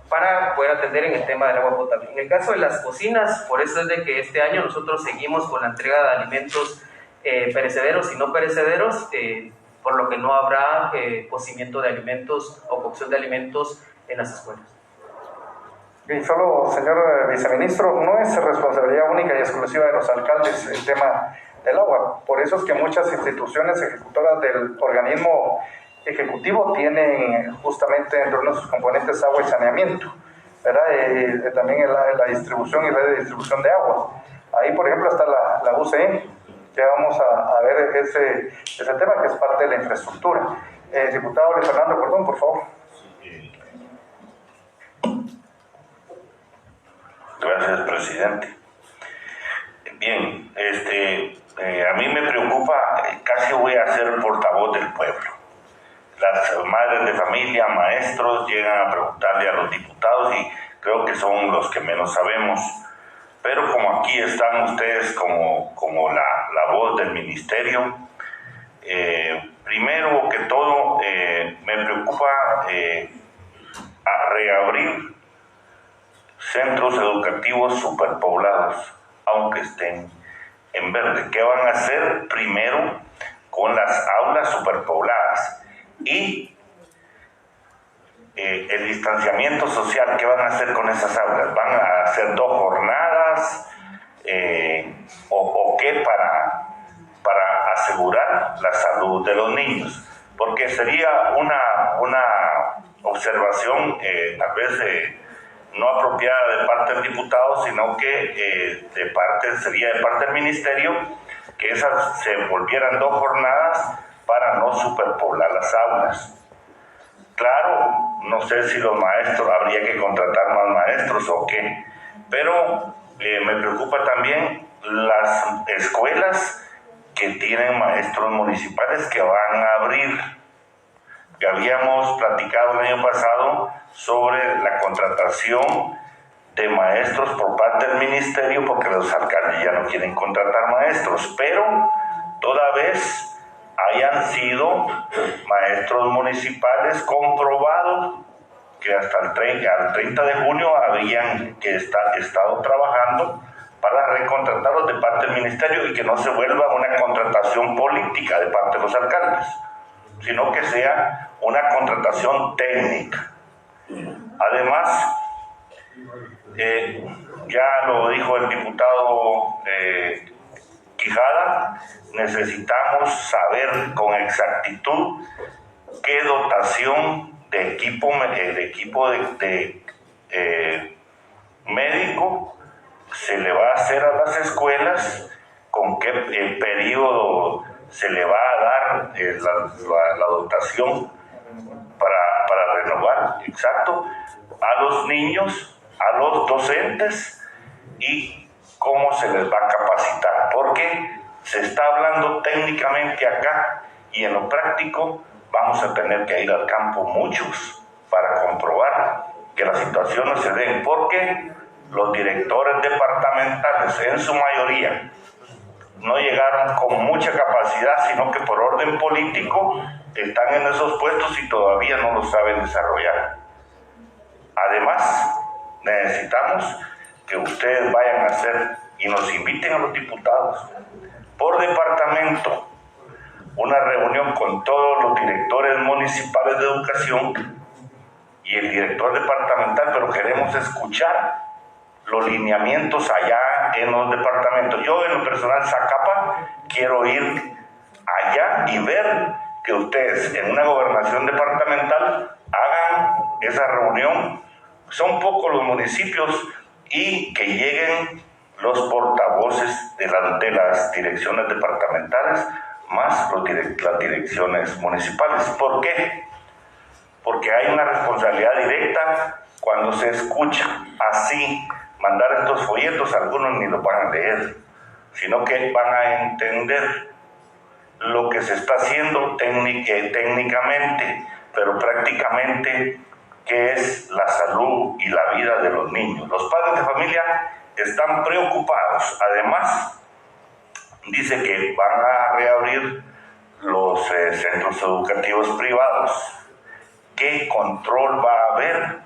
para poder atender en el tema del agua potable. En el caso de las cocinas, por eso es de que este año nosotros seguimos con la entrega de alimentos perecederos y no perecederos, por lo que no habrá cocimiento de alimentos o cocción de alimentos en las escuelas. Y solo, señor viceministro, no es responsabilidad única y exclusiva de los alcaldes el tema del agua. Por eso es que muchas instituciones ejecutoras del organismo ejecutivo tienen justamente entre uno de sus componentes agua y saneamiento, ¿verdad? También la distribución y red de distribución de agua. Ahí, por ejemplo, está la UCE, que vamos a ver ese tema que es parte de la infraestructura. Diputado Luis Fernando Cordón, por favor. Gracias, presidente. Bien, a mí me preocupa, casi voy a ser portavoz del pueblo. Las madres de familia, maestros, llegan a preguntarle a los diputados y creo que son los que menos sabemos. Pero como aquí están ustedes como la voz del ministerio, primero que todo me preocupa reabrir centros educativos superpoblados, aunque estén en verde. ¿Qué van a hacer primero con las aulas superpobladas? Y el distanciamiento social, ¿qué van a hacer con esas aulas? ¿Van a hacer 2 jornadas? ¿O qué para asegurar la salud de los niños? Porque sería una observación tal vez no apropiada de parte del diputado, sino que sería de parte del ministerio que esas se volvieran 2 jornadas para no superpoblar las aulas. Claro, no sé si los maestros, habría que contratar más maestros o qué, pero me preocupa también las escuelas que tienen maestros municipales que van a abrir. Que habíamos platicado el año pasado sobre la contratación de maestros por parte del ministerio, porque los alcaldes ya no quieren contratar maestros, pero toda vez hayan sido maestros municipales comprobados que hasta el 30 de junio habían estado trabajando para recontratarlos de parte del ministerio y que no se vuelva una contratación política de parte de los alcaldes, sino que sea una contratación técnica. Además, ya lo dijo el diputado Quijada, necesitamos saber con exactitud qué dotación de equipo médico se le va a hacer a las escuelas, con qué periodo se le va a dar la dotación para renovar, exacto, a los niños, a los docentes y cómo se les va a capacitar, porque se está hablando técnicamente acá y en lo práctico vamos a tener que ir al campo muchos para comprobar que las situaciones se den, porque los directores departamentales en su mayoría no llegaron con mucha capacidad, sino que por orden político están en esos puestos y todavía no lo saben desarrollar. Además, necesitamos que ustedes vayan a hacer y nos inviten a los diputados por departamento una reunión con todos los directores municipales de educación y el director departamental, pero queremos escuchar los lineamientos allá en los departamentos. Yo en lo personal, Zacapa, quiero ir allá y ver que ustedes en una gobernación departamental hagan esa reunión. Son pocos los municipios y que lleguen los portavoces de las direcciones departamentales más las direcciones municipales. ¿Por qué? Porque hay una responsabilidad directa cuando se escucha así mandar estos folletos, algunos ni los van a leer, sino que van a entender lo que se está haciendo técnicamente, pero prácticamente qué es la salud y la vida de los niños. Los padres de familia están preocupados. Además, dice que van a reabrir los centros educativos privados. ¿Qué control va a haber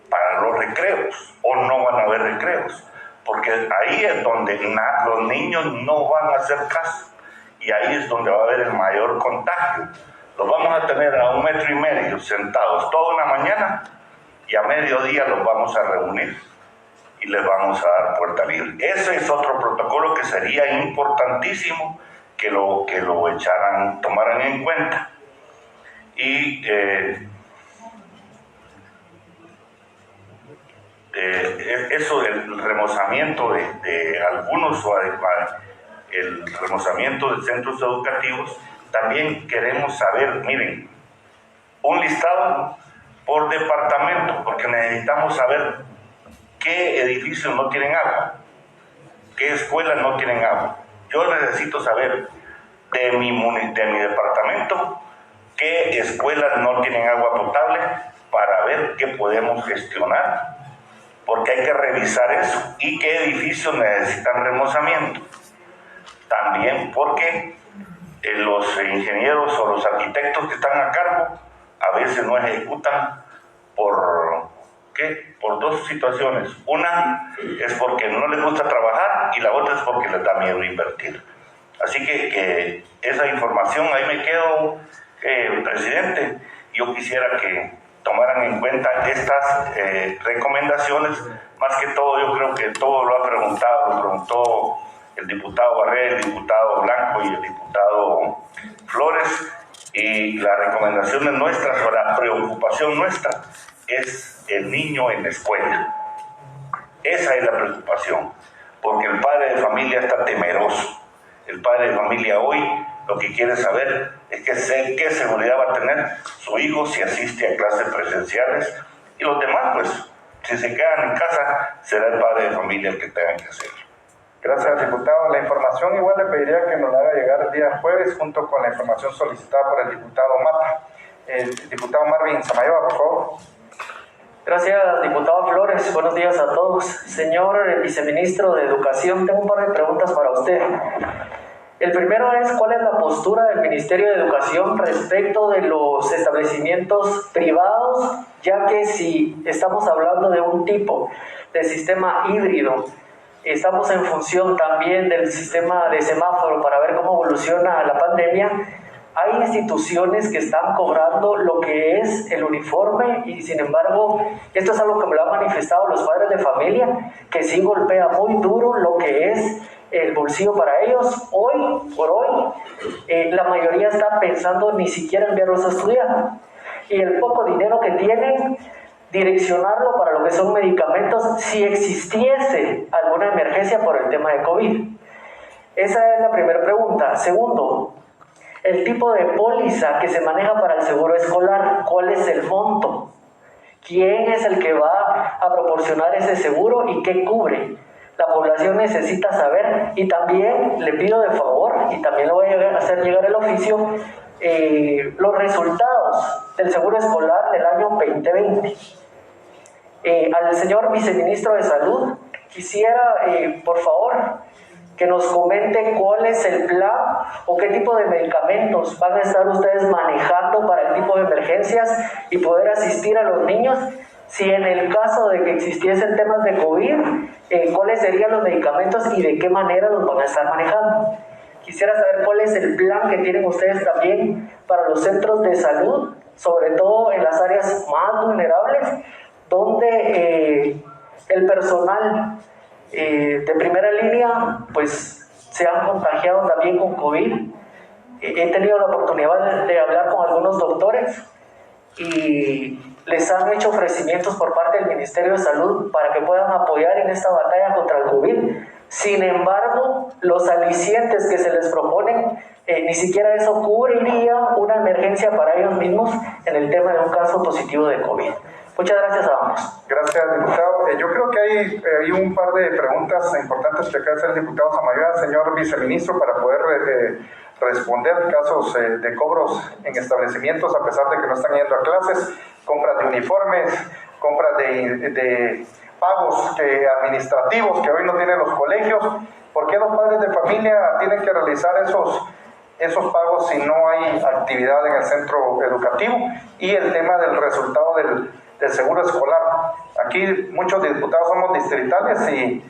para los recreos? ¿O no van a haber recreos? Porque ahí es donde los niños no van a hacer caso. Y ahí es donde va a haber el mayor contagio. Los vamos a tener a 1,5 metros sentados toda una mañana y a mediodía los vamos a reunir y les vamos a dar puerta libre. Ese es otro protocolo que sería importantísimo que lo tomaran en cuenta. Y eso del remozamiento de algunos, o el remozamiento de centros educativos, también queremos saber, miren, un listado por departamento, porque necesitamos saber qué edificios no tienen agua, qué escuelas no tienen agua. Yo necesito saber de mi departamento qué escuelas no tienen agua potable para ver qué podemos gestionar, porque hay que revisar eso, y qué edificios necesitan remozamiento. También porque los ingenieros o los arquitectos que están a cargo a veces no ejecutan por dos situaciones. Una es porque no les gusta trabajar y la otra es porque les da miedo invertir. Así que esa información, ahí me quedo, presidente. Yo quisiera que tomaran en cuenta estas recomendaciones. Más que todo, yo creo que todo lo preguntó el diputado Barrera, el diputado Blanco y el diputado Flores, y las recomendaciones nuestras o la preocupación nuestra es el niño en la escuela. Esa es la preocupación, porque el padre de familia está temeroso. El padre de familia hoy lo que quiere saber es qué seguridad va a tener su hijo si asiste a clases presenciales, y los demás, pues, si se quedan en casa, será el padre de familia el que tenga que hacerlo. Gracias, diputado. La información igual le pediría que nos la haga llegar el día jueves junto con la información solicitada por el diputado Mata. El diputado Marvin Samayoa, por favor. Gracias, diputado Flores. Buenos días a todos. Señor viceministro de Educación, tengo un par de preguntas para usted. El primero es, ¿cuál es la postura del Ministerio de Educación respecto de los establecimientos privados? Ya que si estamos hablando de un tipo de sistema híbrido, estamos en función también del sistema de semáforo para ver cómo evoluciona la pandemia. Hay instituciones que están cobrando lo que es el uniforme y, sin embargo, esto es algo que me lo han manifestado los padres de familia, que sí golpea muy duro lo que es el bolsillo para ellos. Hoy por hoy, la mayoría está pensando ni siquiera enviarlos a estudiar. Y el poco dinero que tienen, direccionarlo para lo que son medicamentos si existiese alguna emergencia por el tema de COVID. Esa es la primera pregunta. Segundo, el tipo de póliza que se maneja para el seguro escolar, ¿cuál es el monto? ¿Quién es el que va a proporcionar ese seguro y qué cubre? La población necesita saber, y también le pido de favor, y también lo voy a hacer llegar el oficio, los resultados del seguro escolar del año 2020. Al señor viceministro de Salud, quisiera, por favor, que nos comente cuál es el plan o qué tipo de medicamentos van a estar ustedes manejando para el tipo de emergencias y poder asistir a los niños. Si en el caso de que existiesen temas de COVID, cuáles serían los medicamentos y de qué manera los van a estar manejando. Quisiera saber cuál es el plan que tienen ustedes también para los centros de salud, sobre todo en las áreas más vulnerables, donde el personal de primera línea pues se han contagiado también con COVID. He tenido la oportunidad de hablar con algunos doctores y les han hecho ofrecimientos por parte del Ministerio de Salud para que puedan apoyar en esta batalla contra el COVID. Sin embargo, los alicientes que se les proponen, ni siquiera eso cubriría una emergencia para ellos mismos en el tema de un caso positivo de COVID. Muchas gracias a ambos. Gracias, diputado. Yo creo que hay un par de preguntas importantes que acaba de hacer el diputado Samayoa, señor viceministro, para poder responder casos de cobros en establecimientos a pesar de que no están yendo a clases, compras de uniformes, compras de pagos administrativos que hoy no tienen los colegios. ¿Por qué los padres de familia tienen que realizar esos pagos si no hay actividad en el centro educativo? Y el tema del resultado del seguro escolar. Aquí muchos diputados somos distritales y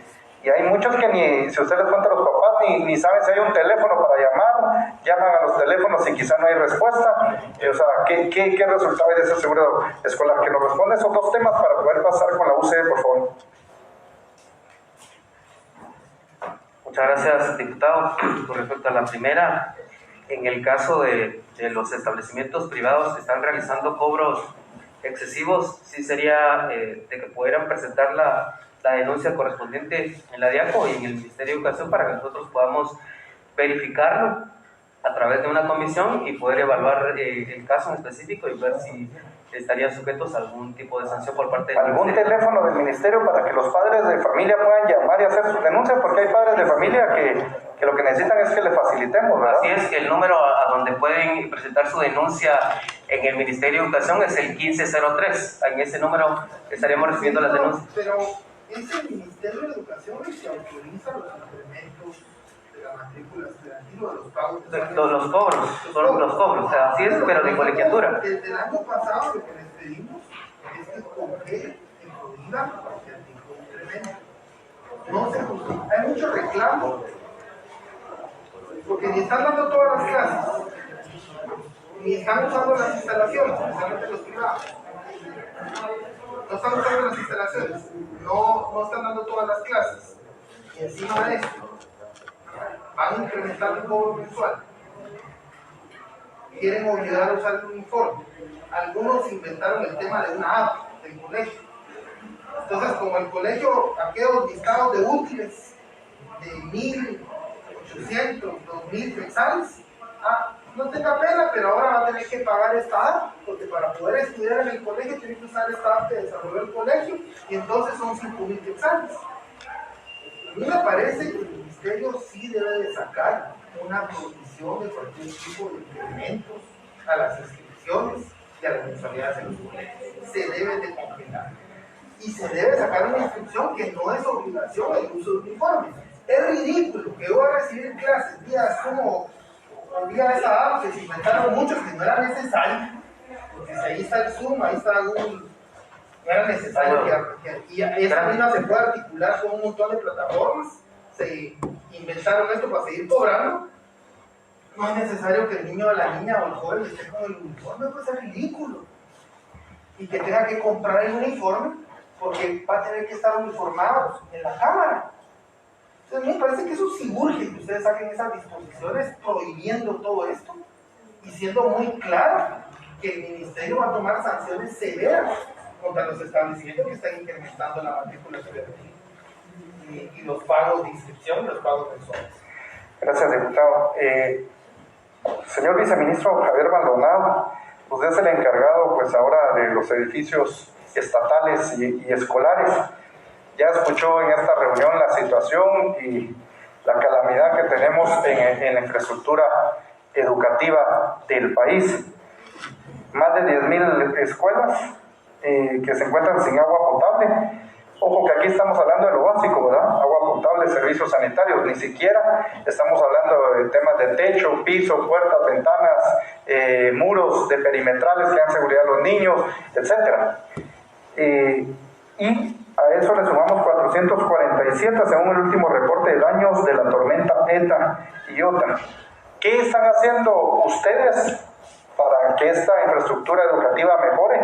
hay muchos que ni, si usted les cuenta a los papás, ni saben si hay un teléfono para llamar, llaman a los teléfonos y quizá no hay respuesta. O sea, ¿qué resultado hay de ese seguro escolar? Que nos responda esos dos temas para poder pasar con la UCE, por favor. Muchas gracias, diputado. Con respecto a la primera, en el caso de los establecimientos privados que están realizando cobros excesivos, sí sería de que pudieran presentar la denuncia correspondiente en la DIACO y en el Ministerio de Educación para que nosotros podamos verificarlo a través de una comisión y poder evaluar el caso en específico y ver si estarían sujetos a algún tipo de sanción por parte del ¿Algún teléfono del ministerio para que los padres de familia puedan llamar y hacer sus denuncias? Porque hay padres de familia que lo que necesitan es que le facilitemos, ¿verdad? Así es, el número a donde pueden presentar su denuncia en el Ministerio de Educación es el 1503. En ese número estaríamos recibiendo las denuncias. Pero es el Ministerio de Educación el que autoriza los incrementos de la matrícula estudiantil o de los pagos. Los cobros, son los cobros, o sea, así es, pero de colegiatura. Desde el año pasado lo que les pedimos es que congelen y prohíban cualquier tipo de incremento. No se justifica. Hay mucho reclamo, porque ni están dando todas las clases, ni están usando las instalaciones, especialmente los privados. No están usando las instalaciones, no están dando todas las clases. Y encima de esto, van a incrementar el cobro mensual. Quieren obligar a usar el uniforme. Algunos inventaron el tema de una app del colegio. Entonces, como el colegio, aquellos listados de útiles de 1.800, 2.000 quetzales, no tenga pena, pero ahora va a tener que pagar esta app, porque para poder estudiar en el colegio tiene que usar esta app que desarrolló el colegio, y entonces son 5.000 quetzales. A mí me parece que el ministerio sí debe de sacar una prohibición de cualquier tipo de incrementos a las inscripciones y a las mensualidades en los colegios. Se debe de congelar. Y se debe sacar una instrucción que no es obligación el uso de uniformes. Es ridículo que yo voy a recibir clases vía Zoom o vía esa app que se inventaron muchos que no era necesario. Porque si ahí está el Zoom, ahí está Google, no era necesario y esa misma se puede articular con un montón de plataformas. Se inventaron esto para seguir cobrando. No es necesario que el niño o la niña o el joven esté con el uniforme, pues es ridículo. Y que tenga que comprar el uniforme porque va a tener que estar uniformados en la cámara. Entonces me parece que eso sí urge, que ustedes saquen esas disposiciones prohibiendo todo esto y siendo muy claro que el ministerio va a tomar sanciones severas contra los establecimientos que están incrementando la matrícula estudiantil y los pagos de inscripción y los pagos mensuales. Gracias, diputado. Señor viceministro Javier Maldonado, usted es el encargado pues ahora de los edificios estatales y escolares. Ya escuchó en esta reunión la situación y la calamidad que tenemos en la infraestructura educativa del país. Más de 10.000 escuelas que se encuentran sin agua potable. Ojo que aquí estamos hablando de lo básico, ¿verdad? Agua potable, servicios sanitarios. Ni siquiera estamos hablando de temas de techo, piso, puertas, ventanas, muros de perimetrales que dan seguridad a los niños, etc. Y a eso le sumamos 447 según el último reporte de daños de la tormenta ETA y IOTA. ¿Qué están haciendo ustedes para que esta infraestructura educativa mejore?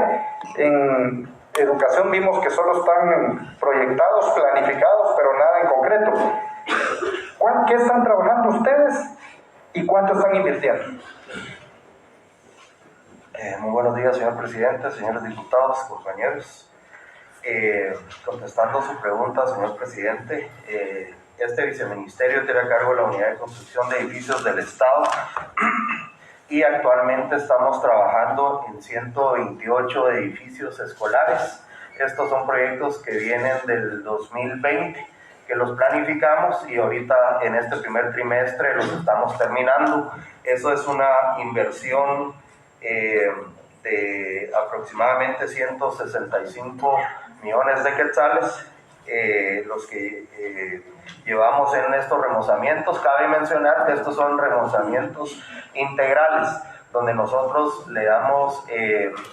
En educación vimos que solo están proyectados, planificados, pero nada en concreto. ¿Qué están trabajando ustedes y cuánto están invirtiendo? Muy buenos días, señor presidente, señores diputados, compañeros. Contestando su pregunta, señor presidente, este viceministerio tiene a cargo la unidad de construcción de edificios del Estado y actualmente estamos trabajando en 128 edificios escolares. Estos son proyectos que vienen del 2020, que los planificamos y ahorita en este primer trimestre los estamos terminando. Eso es una inversión de aproximadamente 165 millones de quetzales, los que llevamos en estos remozamientos. Cabe mencionar que estos son remozamientos integrales, donde nosotros le damos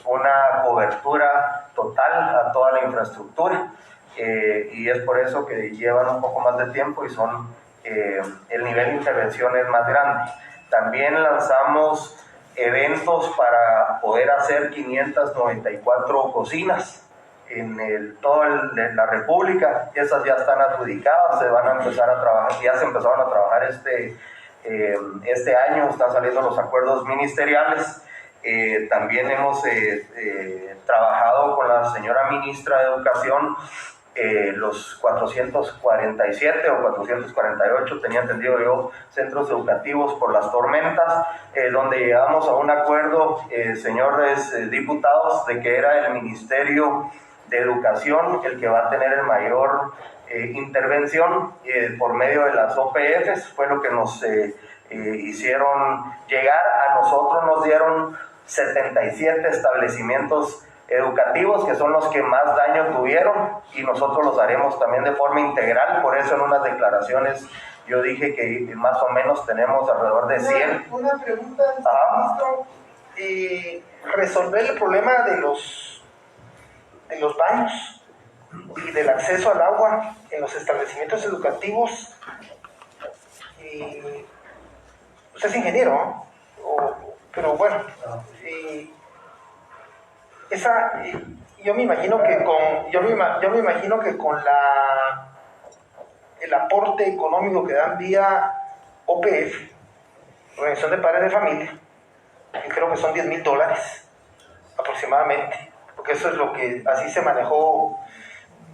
una cobertura total a toda la infraestructura, y es por eso que llevan un poco más de tiempo y son el nivel de intervención es más grande. También lanzamos eventos para poder hacer 594 cocinas en toda la República. Esas ya están adjudicadas, se van a empezar a trabajar, ya se empezaron a trabajar este año, están saliendo los acuerdos ministeriales. También hemos trabajado con la señora ministra de Educación los 447 o 448, tenía entendido yo, centros educativos por las tormentas, donde llegamos a un acuerdo, señores diputados, de que era el Ministerio de Educación el que va a tener el mayor intervención por medio de las OPFs. Fue lo que nos hicieron llegar. A nosotros nos dieron 77 establecimientos educativos, que son los que más daño tuvieron, y nosotros los haremos también de forma integral. Por eso en unas declaraciones yo dije que más o menos tenemos alrededor de 100. Una pregunta, ministro. Resolver el problema de los baños y del acceso al agua en los establecimientos educativos. Usted es ingeniero, ¿no? Pero bueno, yo me imagino que con el aporte económico que dan vía OPF, Organización de Padres de Familia, que creo que son $10,000 aproximadamente, porque eso es lo que así se manejó.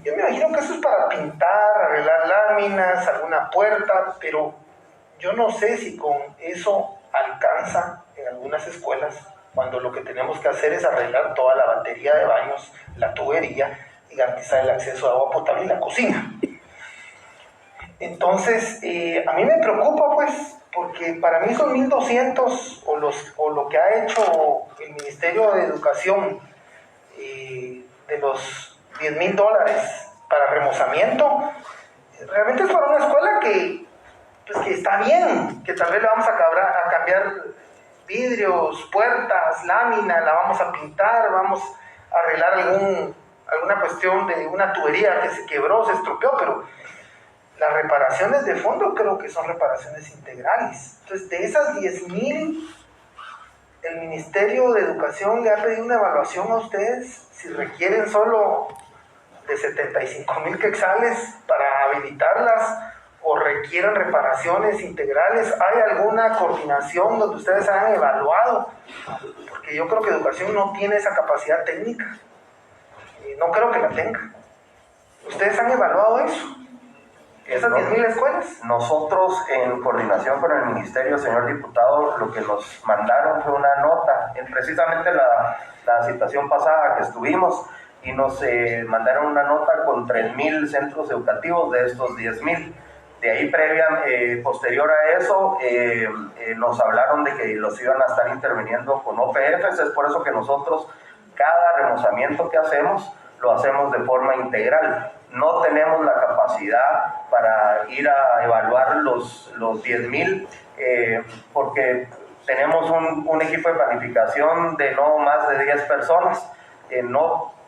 Yo me imagino que eso es para pintar, arreglar láminas, alguna puerta, pero yo no sé si con eso alcanza en algunas escuelas, cuando lo que tenemos que hacer es arreglar toda la batería de baños, la tubería, y garantizar el acceso a agua potable y la cocina. Entonces, a mí me preocupa, pues, porque para mí son 1.200 o lo que ha hecho el Ministerio de Educación de los $10,000 para remozamiento, realmente es para una escuela que está bien, que tal vez le vamos a cambiar vidrios, puertas, lámina, la vamos a pintar, vamos a arreglar alguna cuestión de una tubería que se quebró, se estropeó, pero las reparaciones de fondo creo que son reparaciones integrales. Entonces, de esas 10,000, el Ministerio de Educación le ha pedido una evaluación a ustedes si requieren solo de 75,000 quetzales para habilitarlas o requieren reparaciones integrales? ¿Hay alguna coordinación donde ustedes han evaluado? Porque yo creo que educación no tiene esa capacidad técnica. No creo que la tenga. ¿Ustedes han evaluado eso? ¿Esas 10.000 escuelas? Nosotros, en coordinación con el Ministerio, señor diputado, lo que nos mandaron fue una nota, en precisamente la situación pasada que estuvimos, y nos mandaron una nota con 3.000 centros educativos de estos 10.000. De ahí, posterior a eso, nos hablaron de que los iban a estar interviniendo con OPFs. Es por eso que nosotros, cada remozamiento que hacemos, lo hacemos de forma integral. No tenemos la capacidad para ir a evaluar los 10.000, porque tenemos un equipo de planificación de no más de 10 personas.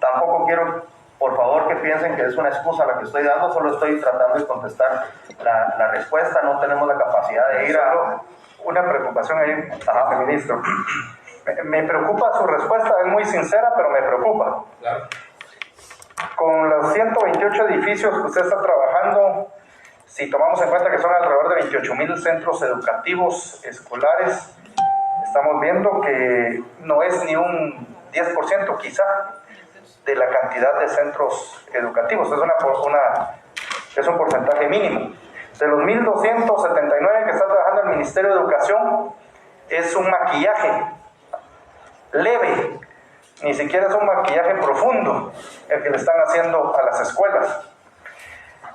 Tampoco quiero, por favor, que piensen que es una excusa la que estoy dando, solo estoy tratando de contestar la respuesta. No tenemos la capacidad de ir a... Una preocupación ahí, ministro. Me preocupa su respuesta, es muy sincera, pero me preocupa. Claro. Con los 128 edificios que usted está trabajando, si tomamos en cuenta que son alrededor de 28.000 centros educativos escolares, estamos viendo que no es ni un 10% quizá de la cantidad de centros educativos. Es un porcentaje mínimo. De los 1.279 que está trabajando el Ministerio de Educación, es un maquillaje leve, ni siquiera es un maquillaje profundo el que le están haciendo a las escuelas.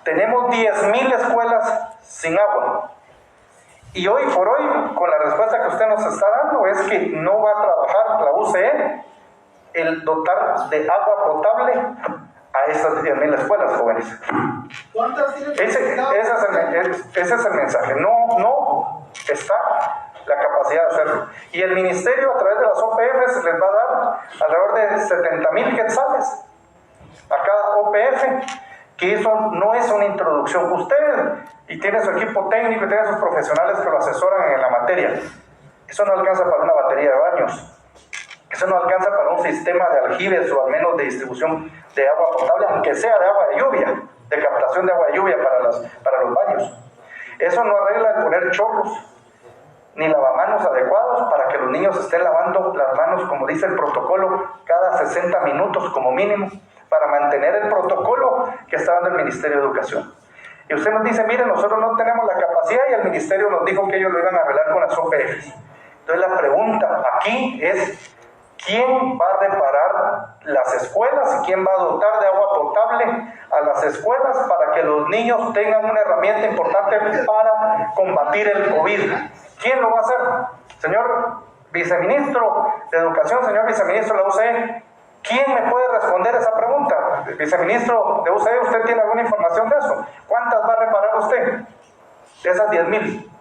Tenemos 10.000 escuelas sin agua. Y hoy por hoy, con la respuesta que usted nos está dando, es que no va a trabajar la UCE el dotar de agua potable a esas 10.000 escuelas, jóvenes. ¿Cuántas tienen? Ese es el mensaje. No está la capacidad de hacerlo. Y el ministerio, a través de las OPFs, les va a dar alrededor de 70.000 quetzales a cada OPF, que eso no es una introducción. Usted, y tiene su equipo técnico y tiene sus profesionales que lo asesoran en la materia, eso no alcanza para una batería de baños. Eso no alcanza para un sistema de aljibes o al menos de distribución de agua potable, aunque sea de agua de lluvia, de captación de agua de lluvia para los baños. Eso no arregla el poner chorros ni lavamanos adecuados para que los niños estén lavando las manos, como dice el protocolo, cada 60 minutos como mínimo, para mantener el protocolo que está dando el Ministerio de Educación. Y usted nos dice, mire, nosotros no tenemos la capacidad, y el Ministerio nos dijo que ellos lo iban a arreglar con las OPFs. Entonces la pregunta aquí es, ¿quién va a reparar las escuelas y quién va a dotar de agua potable a las escuelas para que los niños tengan una herramienta importante para combatir el COVID? ¿Quién lo va a hacer? Señor viceministro de Educación, señor viceministro de la UCE, ¿quién me puede responder esa pregunta? Viceministro de UCE, ¿usted tiene alguna información de eso? ¿Cuántas va a reparar usted de esas 10.000?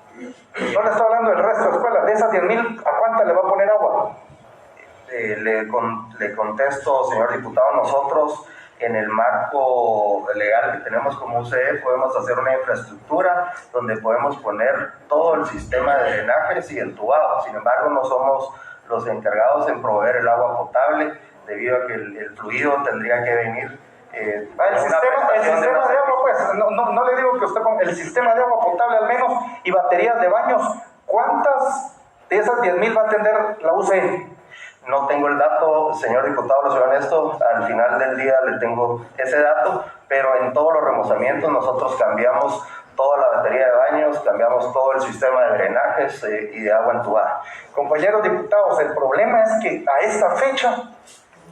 No le estoy hablando del resto de escuelas. De esas 10.000, ¿a cuántas le va a poner agua? Le contesto, señor diputado, nosotros en el marco legal que tenemos como UCE podemos hacer una infraestructura donde podemos poner todo el sistema de drenajes y entubado. Sin embargo, no somos los encargados en proveer el agua potable, debido a que el fluido tendría que venir el sistema de agua, pues, no le digo que usted ponga el sistema de agua potable al menos y baterías de baños. ¿Cuántas de esas 10.000 va a atender la UCE? No tengo el dato, señor diputado, lo soy honesto, al final del día le tengo ese dato, pero en todos los remozamientos nosotros cambiamos toda la batería de baños, cambiamos todo el sistema de drenajes y de agua entubada. Compañeros diputados, el problema es que a esta fecha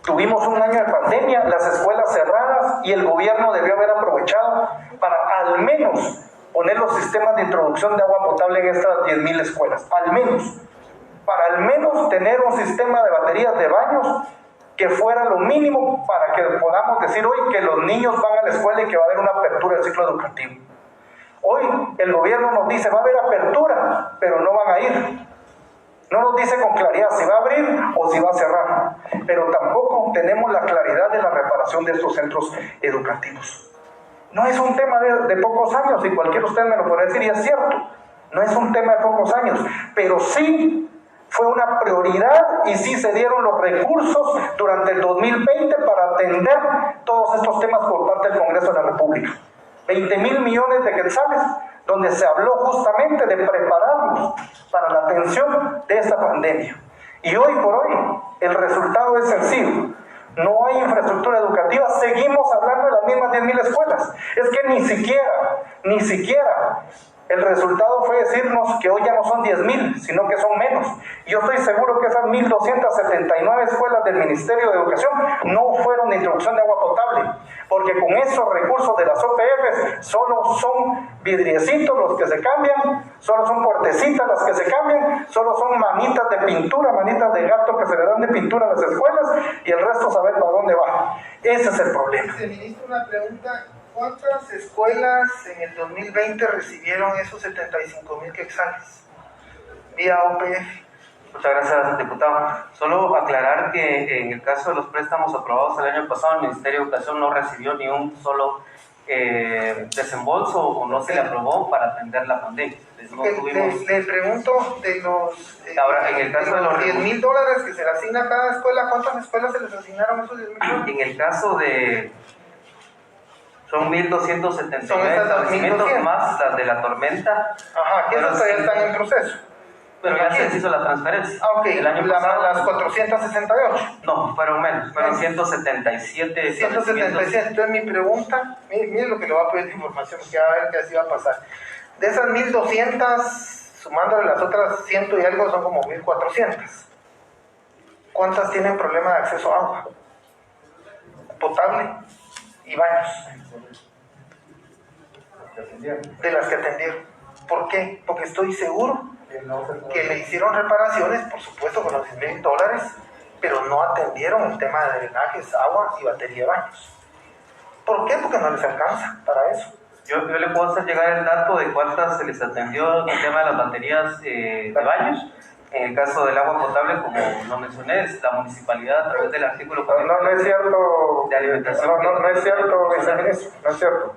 tuvimos un año de pandemia, las escuelas cerradas, y el gobierno debió haber aprovechado para al menos poner los sistemas de introducción de agua potable en estas 10.000 escuelas, al menos. Para al menos tener un sistema de baterías de baños que fuera lo mínimo para que podamos decir hoy que los niños van a la escuela y que va a haber una apertura del ciclo educativo. Hoy el gobierno nos dice va a haber apertura, pero no van a ir. No nos dice con claridad si va a abrir o si va a cerrar, pero tampoco tenemos la claridad de la reparación de estos centros educativos. No es un tema de pocos años, y cualquiera de ustedes me lo podrá decir, y es cierto, no es un tema de pocos años, pero sí fue una prioridad y sí se dieron los recursos durante el 2020 para atender todos estos temas por parte del Congreso de la República. 20.000 millones de quetzales, donde se habló justamente de prepararnos para la atención de esta pandemia. Y hoy por hoy, el resultado es sencillo. No hay infraestructura educativa, seguimos hablando de las mismas 10.000 escuelas. Es que ni siquiera el resultado fue decirnos que hoy ya no son 10.000, sino que son menos. Yo estoy seguro que esas 1.279 escuelas del Ministerio de Educación no fueron de introducción de agua potable, porque con esos recursos de las OPF solo son vidriecitos los que se cambian, solo son puertecitas las que se cambian, solo son manitas de pintura, manitas de gato que se le dan de pintura a las escuelas, y el resto saber para dónde va. Ese es el problema. Ministro, una pregunta. ¿Cuántas escuelas en el 2020 recibieron esos 75.000 quetzales vía OPF? Muchas gracias, diputado. Solo aclarar que en el caso de los préstamos aprobados el año pasado, el Ministerio de Educación no recibió ni un solo desembolso o no se le aprobó para atender la pandemia. No tuvimos... le pregunto de los, ahora, en el caso de los $10.000 que se le asigna a cada escuela, ¿cuántas escuelas se les asignaron esos $10.000? En el caso de... Son 1.279 establecimientos más las de la tormenta. Ajá, que esas todavía están en proceso. Pero ya se hizo la transferencia. Ah, ok. El año pasado, las 468. No, fueron menos. Fueron 177. 177. Entonces mi pregunta, mire lo que le voy a pedir de información, que va a ver que así va a pasar. De esas 1.200, sumándole las otras 100 y algo, son como 1.400. ¿Cuántas tienen problema de acceso a agua potable y baños? De las que atendieron. ¿Por qué? Porque estoy seguro que le hicieron reparaciones, por supuesto con los $10.000, pero no atendieron el tema de drenajes, agua y batería de baños. ¿Por qué? Porque no les alcanza para eso. Yo le puedo hacer llegar el dato de cuántas se les atendió el tema de las baterías de baños. En el caso del agua potable, como lo mencioné, es la municipalidad a través del artículo 40 no es cierto, de alimentación. No es cierto, viceministro, no es cierto.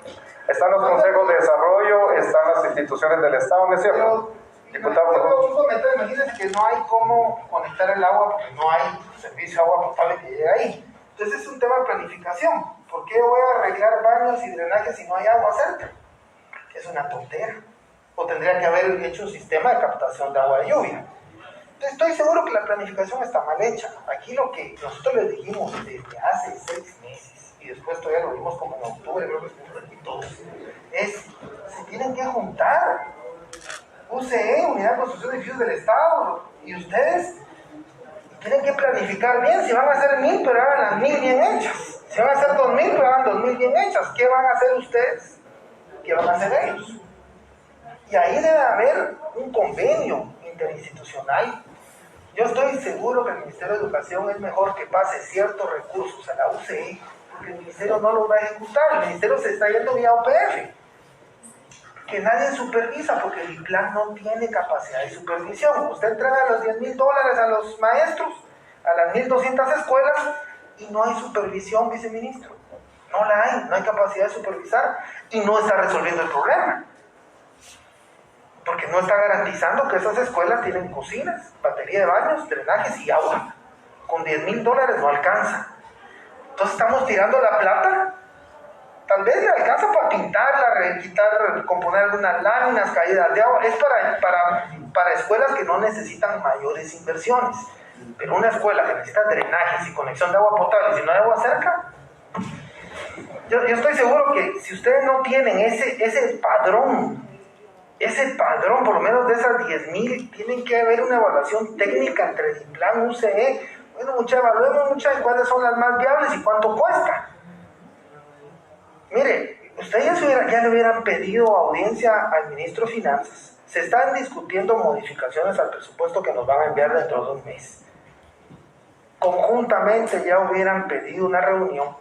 Están los consejos de desarrollo, están las instituciones del Estado, ¿no es cierto? Diputado, por favor. Un comentario, imagínense que no hay cómo conectar el agua porque no hay servicio de agua potable que llegue ahí. Entonces es un tema de planificación. ¿Por qué voy a arreglar baños y drenajes si no hay agua cerca? Es una tontera. O tendría que haber hecho un sistema de captación de agua de lluvia. Entonces estoy seguro que la planificación está mal hecha. Aquí lo que nosotros les dijimos desde hace 6 meses, y después todavía lo vimos como en octubre, creo que estuvimos aquí todos, es, se tienen que juntar UCE, Unidad de Construcción de Edificios del Estado, y ustedes tienen que planificar bien. Si van a hacer 1.000, pero hagan las 1.000 bien hechas. Si van a hacer 2.000, pero hagan 2.000 bien hechas. ¿Qué van a hacer ustedes? ¿Qué van a hacer ellos? Y ahí debe haber un convenio interinstitucional. Yo estoy seguro que el Ministerio de Educación es mejor que pase ciertos recursos a la UCE, porque el Ministerio no los va a ejecutar. El Ministerio se está yendo vía OPF, que nadie supervisa, porque el plan no tiene capacidad de supervisión. Usted entrega los $10.000 a los maestros, a las 1.200 escuelas, y no hay supervisión, viceministro. No la hay, no hay capacidad de supervisar, y no está resolviendo el problema. Porque no está garantizando que esas escuelas tienen cocinas, batería de baños, drenajes y agua. Con $10.000 no alcanza. Entonces estamos tirando la plata. Tal vez le alcanza para pintarla, quitar, componer algunas láminas, caídas de agua. Es para escuelas que no necesitan mayores inversiones. Pero una escuela que necesita drenajes y conexión de agua potable, si no hay agua cerca, yo estoy seguro que si ustedes no tienen ese padrón, por lo menos de esas 10.000, tienen que haber una evaluación técnica entre el plan UCE. Bueno, evaluemos cuáles son las más viables y cuánto cuesta. Mire, ustedes ya le hubieran pedido audiencia al ministro de Finanzas. Se están discutiendo modificaciones al presupuesto que nos van a enviar dentro de 2 meses. Conjuntamente ya hubieran pedido una reunión,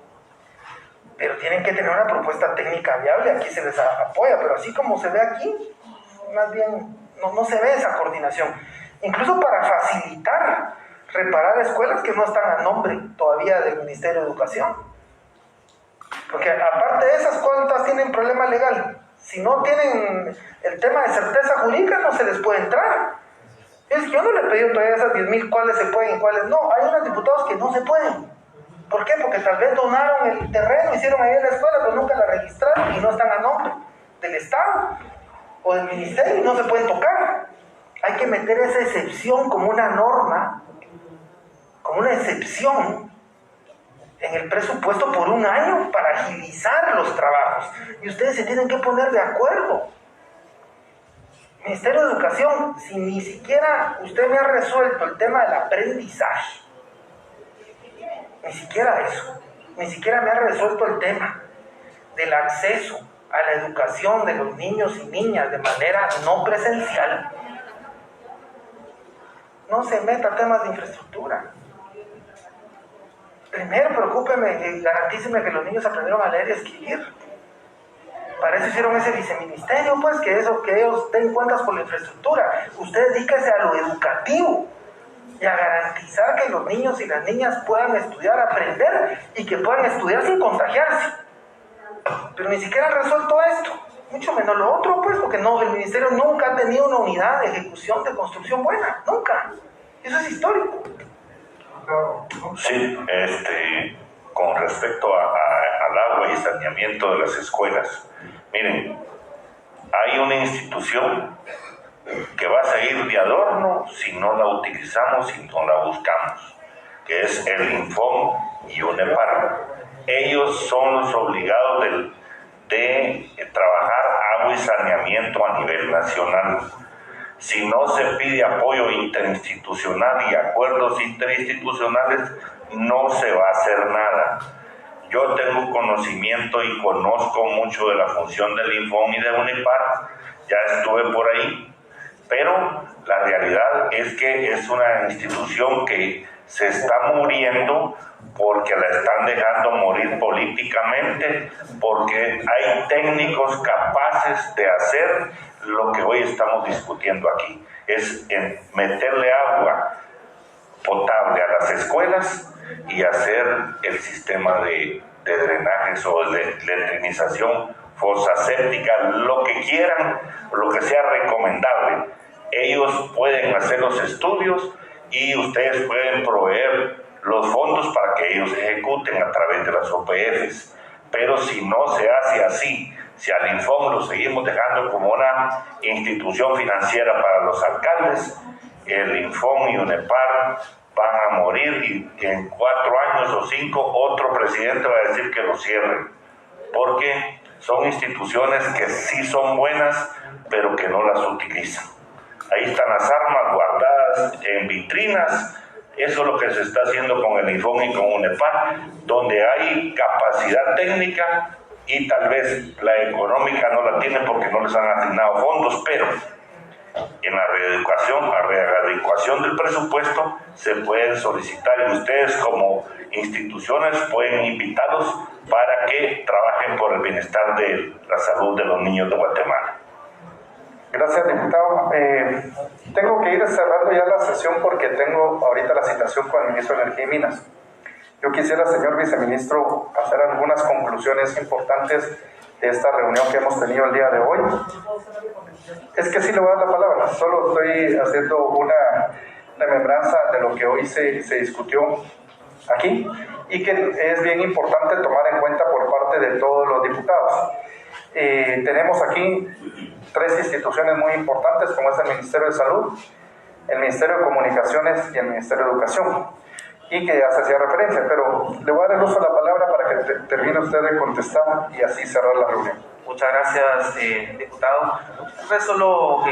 pero tienen que tener una propuesta técnica viable. Aquí se les apoya, pero así como se ve aquí, más bien no se ve esa coordinación. Incluso para facilitar reparar escuelas que no están a nombre todavía del Ministerio de Educación. Porque aparte de esas, ¿cuántas tienen problema legal? Si no tienen el tema de certeza jurídica, no se les puede entrar. Yo no le he pedido todavía esas 10.000 cuáles se pueden y cuáles no. Hay unos diputados que no se pueden, ¿Por qué? Porque tal vez donaron el terreno, hicieron ahí en la escuela, pero nunca la registraron y no están a nombre del Estado o del Ministerio y no se pueden tocar. Hay que meter esa excepción como una norma, como una excepción en el presupuesto por un año para agilizar los trabajos. Y ustedes se tienen que poner de acuerdo. Ministerio de Educación, si ni siquiera usted me ha resuelto el tema del aprendizaje, ni siquiera eso, ni siquiera me ha resuelto el tema del acceso a la educación de los niños y niñas de manera no presencial, no se meta a temas de infraestructura. Primero preocúpeme y garantíceme que los niños aprendieron a leer y escribir. Para eso hicieron ese viceministerio, pues, que ellos den cuentas por la infraestructura. Usted dedíquese a lo educativo y a garantizar que los niños y las niñas puedan estudiar, aprender y que puedan estudiar sin contagiarse. Pero ni siquiera han resuelto esto, mucho menos lo otro, pues, porque no, el ministerio nunca ha tenido una unidad de ejecución de construcción buena, nunca. Eso es histórico. Sí, con respecto al agua y saneamiento de las escuelas, miren, hay una institución que va a seguir de adorno si no la utilizamos, si no la buscamos, que es el Infom y UNEPAR. Ellos son los obligados de trabajar agua y saneamiento a nivel nacional. Si no se pide apoyo interinstitucional y acuerdos interinstitucionales, no se va a hacer nada. Yo tengo conocimiento y conozco mucho de la función del Infom y de UNEPAR, ya estuve por ahí, pero la realidad es que es una institución que se está muriendo porque la están dejando morir políticamente, porque hay técnicos capaces de hacer lo que hoy estamos discutiendo aquí, es en meterle agua potable a las escuelas y hacer el sistema de drenajes o de letrinización, fosa séptica, lo que quieran, lo que sea recomendable. Ellos pueden hacer los estudios y ustedes pueden proveer los fondos para que ellos ejecuten a través de las OPFs. Pero si no se hace así, si al Infom lo seguimos dejando como una institución financiera para los alcaldes, el Infom y UNEPAR van a morir y en 4 años o 5 otro presidente va a decir que lo cierren, porque son instituciones que sí son buenas, pero que no las utilizan. Ahí están las armas guardadas en vitrinas. Eso es lo que se está haciendo con el Infom y con UNEPAR, donde hay capacidad técnica y tal vez la económica no la tienen porque no les han asignado fondos, pero en la readecuación del presupuesto se pueden solicitar y ustedes como instituciones pueden invitarlos para que trabajen por el bienestar de la salud de los niños de Guatemala. Gracias, diputado. Tengo que ir cerrando ya la sesión porque tengo ahorita la citación con el ministro de Energía y Minas. Yo quisiera, señor viceministro, hacer algunas conclusiones importantes de esta reunión que hemos tenido el día de hoy. Es que sí le voy a dar la palabra, solo estoy haciendo una remembranza de lo que hoy se discutió aquí y que es bien importante tomar en cuenta por parte de todos los diputados. Tenemos aquí 3 instituciones muy importantes, como es el Ministerio de Salud, el Ministerio de Comunicaciones y el Ministerio de Educación, y que ya se hacía referencia, pero le voy a dar el uso de la palabra para que termine usted de contestar y así cerrar la reunión. Muchas gracias, diputado. Pues solo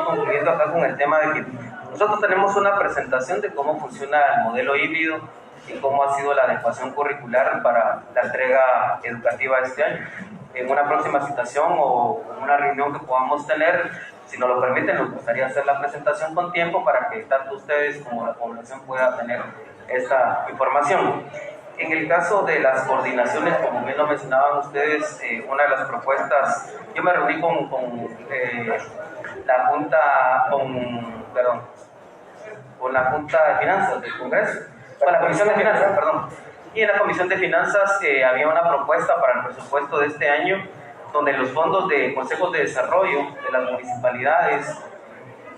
concluyendo acá con el tema de que nosotros tenemos una presentación de cómo funciona el modelo híbrido y cómo ha sido la adecuación curricular para la entrega educativa este año. En una próxima citación o una reunión que podamos tener, si nos lo permiten, nos gustaría hacer la presentación con tiempo para que tanto ustedes como la población pueda tener esta información. En el caso de las coordinaciones, como bien lo mencionaban ustedes, una de las propuestas, yo me reuní con la Junta, con la Junta de Finanzas del Congreso, con la Comisión de Finanzas, perdón. Y en la Comisión de Finanzas había una propuesta para el presupuesto de este año, donde los fondos de consejos de desarrollo de las municipalidades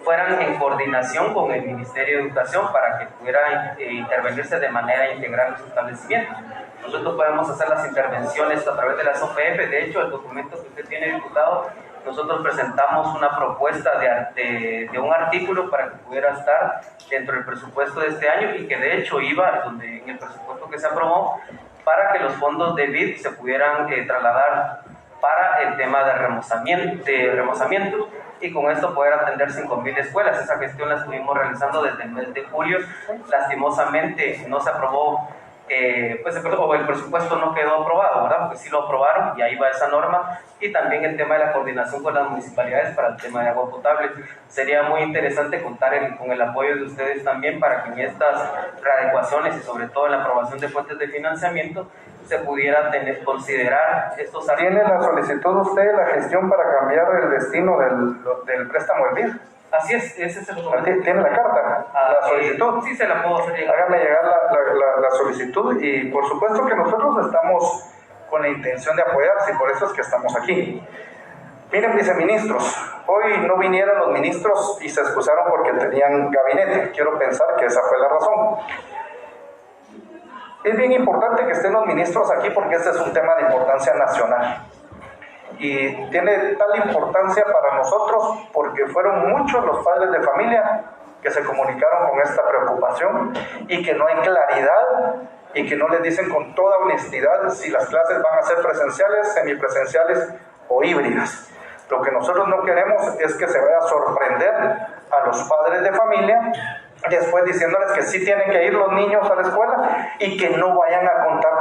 fueran en coordinación con el Ministerio de Educación para que pudiera intervenirse de manera integral en su establecimiento. Nosotros podemos hacer las intervenciones a través de las OPF. De hecho, el documento que usted tiene, diputado, nosotros presentamos una propuesta de un artículo para que pudiera estar dentro del presupuesto de este año y que de hecho iba en el presupuesto que se aprobó para que los fondos de BID se pudieran trasladar para el tema de remozamiento y con esto poder atender 5.000 escuelas. Esa gestión la estuvimos realizando desde el mes de julio. Lastimosamente no se aprobó, el presupuesto no quedó aprobado, ¿verdad? Porque sí lo aprobaron y ahí va esa norma. Y también el tema de la coordinación con las municipalidades para el tema de agua potable. Sería muy interesante contar con el apoyo de ustedes también para que en estas readecuaciones y sobre todo en la aprobación de fuentes de financiamiento se pudiera considerar estos artículos. ¿Tiene la solicitud usted la gestión para cambiar el destino del préstamo del BID? Así es, ese es el documento. ¿Tiene la carta? ¿La solicitud? Sí, se la puedo hacer llegar. Hágame llegar la solicitud y por supuesto que nosotros estamos con la intención de apoyarse y por eso es que estamos aquí. Miren, viceministros, hoy no vinieron los ministros y se excusaron porque tenían gabinete. Quiero pensar que esa fue la razón. Es bien importante que estén los ministros aquí porque este es un tema de importancia nacional. Y tiene tal importancia para nosotros porque fueron muchos los padres de familia que se comunicaron con esta preocupación y que no hay claridad y que no les dicen con toda honestidad si las clases van a ser presenciales, semipresenciales o híbridas. Lo que nosotros no queremos es que se vaya a sorprender a los padres de familia después diciéndoles que sí tienen que ir los niños a la escuela y que no vayan a contar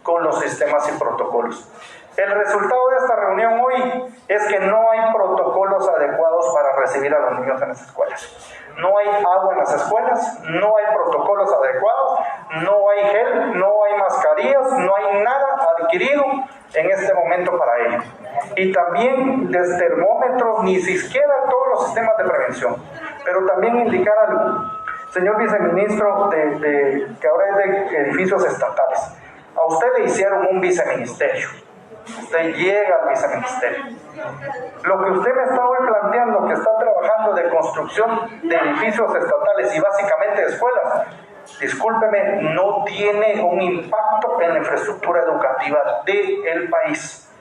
con los sistemas y protocolos. El resultado de esta reunión hoy es que no hay protocolos adecuados para recibir a los niños en las escuelas. No hay agua en las escuelas, no hay protocolos adecuados, no hay gel, no hay mascarillas, no hay nada adquirido en este momento para ello. Y también desde termómetros, ni siquiera todos los sistemas de prevención. Pero también indicar algo, señor viceministro, que ahora es de edificios estatales. A usted le hicieron un viceministerio. Usted llega al viceministerio. Lo que usted me está hoy planteando, que está trabajando de construcción de edificios estatales y básicamente de escuelas, discúlpeme, no tiene un impacto en la infraestructura educativa del país.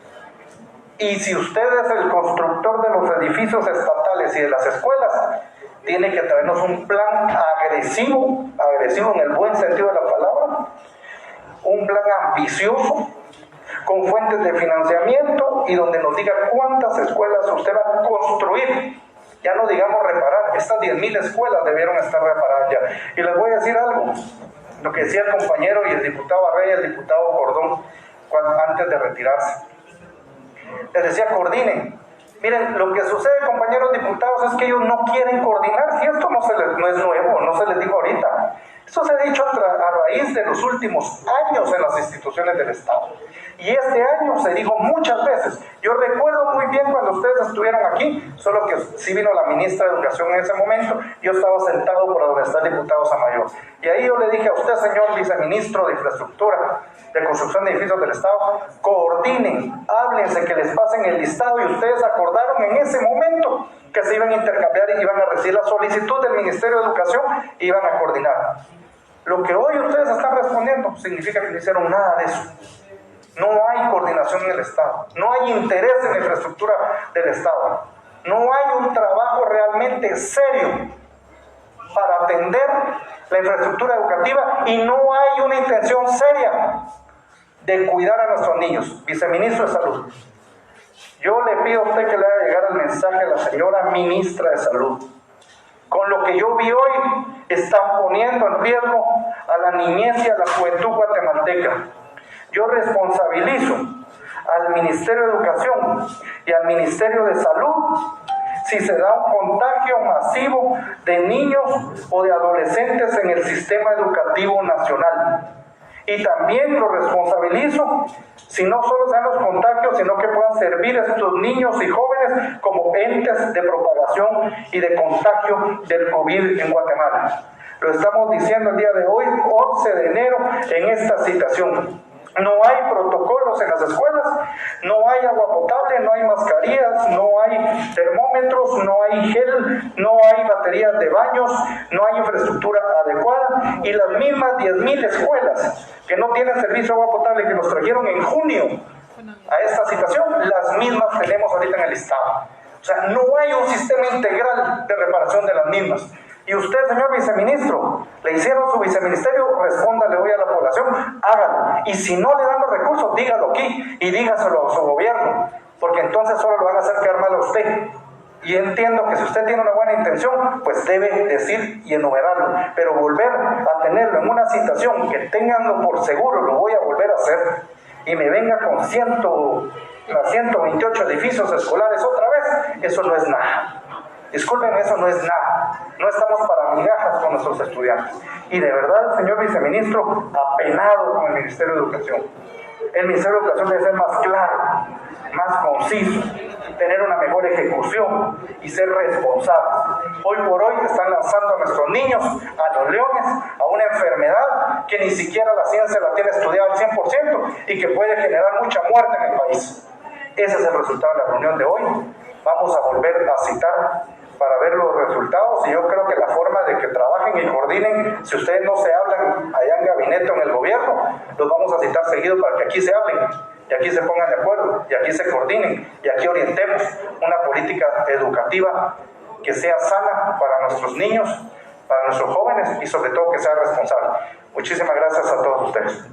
Y si usted es el constructor de los edificios estatales y de las escuelas, tiene que traernos un plan agresivo en el buen sentido de la palabra, un plan ambicioso, con fuentes de financiamiento y donde nos diga cuántas escuelas usted va a construir. Ya no digamos reparar, estas 10.000 escuelas debieron estar reparadas ya. Y les voy a decir algo, lo que decía el compañero y el diputado Arrey y el diputado Cordón antes de retirarse. Les decía, coordinen. Miren, lo que sucede, compañeros diputados, es que ellos no quieren coordinar. Si esto no es nuevo, no se les dijo ahorita. Esto se ha dicho a raíz de los últimos años en las instituciones del Estado. Y este año se dijo muchas veces. Yo recuerdo muy bien cuando ustedes estuvieron aquí, solo que sí vino la ministra de Educación en ese momento, yo estaba sentado por donde está el diputado Samayor. Y ahí yo le dije a usted, señor viceministro de Infraestructura, de Construcción de Edificios del Estado, coordinen, háblense, que les pasen el listado, y ustedes acordaron en ese momento que se iban a intercambiar y iban a recibir la solicitud del Ministerio de Educación y iban a coordinar. Lo que hoy ustedes están respondiendo significa que no hicieron nada de eso. No hay coordinación en el Estado, no hay interés en la infraestructura del Estado, no hay un trabajo realmente serio para atender la infraestructura educativa y no hay una intención seria de cuidar a nuestros niños. Viceministro de Salud, yo le pido a usted que le haga llegar el mensaje a la señora ministra de Salud. Con lo que yo vi hoy, están poniendo en riesgo a la niñez y a la juventud guatemalteca. Yo responsabilizo al Ministerio de Educación y al Ministerio de Salud si se da un contagio masivo de niños o de adolescentes en el sistema educativo nacional. Y también lo responsabilizo si no solo se dan los contagios, sino que puedan servir a estos niños y jóvenes como entes de propagación y de contagio del COVID en Guatemala. Lo estamos diciendo el día de hoy, 11 de enero, en esta citación. No hay protocolos en las escuelas, no hay agua potable, no hay mascarillas, no hay termómetros, no hay gel, no hay baterías de baños, no hay infraestructura adecuada, y las mismas 10.000 escuelas que no tienen servicio de agua potable, que nos trajeron en junio a esta situación, las mismas tenemos ahorita en el estado. O sea, no hay un sistema integral de reparación de las mismas. Y usted, señor viceministro, le hicieron su viceministerio, respóndale hoy a la población, hágalo. Y si no le dan los recursos, dígalo aquí y dígaselo a su gobierno, porque entonces solo lo van a hacer quedar mal a usted. Y entiendo que si usted tiene una buena intención, pues debe decir y enumerarlo, pero volver a tenerlo en una situación que tenganlo por seguro, lo voy a volver a hacer, y me venga con 128 edificios escolares otra vez, eso no es nada. Disculpen, eso no es nada. No estamos para migajas con nuestros estudiantes. Y de verdad, señor viceministro, apenado con el Ministerio de Educación. El Ministerio de Educación debe ser más claro, más conciso, tener una mejor ejecución y ser responsables. Hoy por hoy están lanzando a nuestros niños, a los leones, a una enfermedad que ni siquiera la ciencia la tiene estudiada al 100% y que puede generar mucha muerte en el país. Ese es el resultado de la reunión de hoy. Vamos a volver a citar para ver los resultados, y yo creo que la forma de que trabajen y coordinen, si ustedes no se hablan allá en gabinete o en el gobierno, los vamos a citar seguido para que aquí se hablen, y aquí se pongan de acuerdo, y aquí se coordinen, y aquí orientemos una política educativa que sea sana para nuestros niños, para nuestros jóvenes, y sobre todo que sea responsable. Muchísimas gracias a todos ustedes.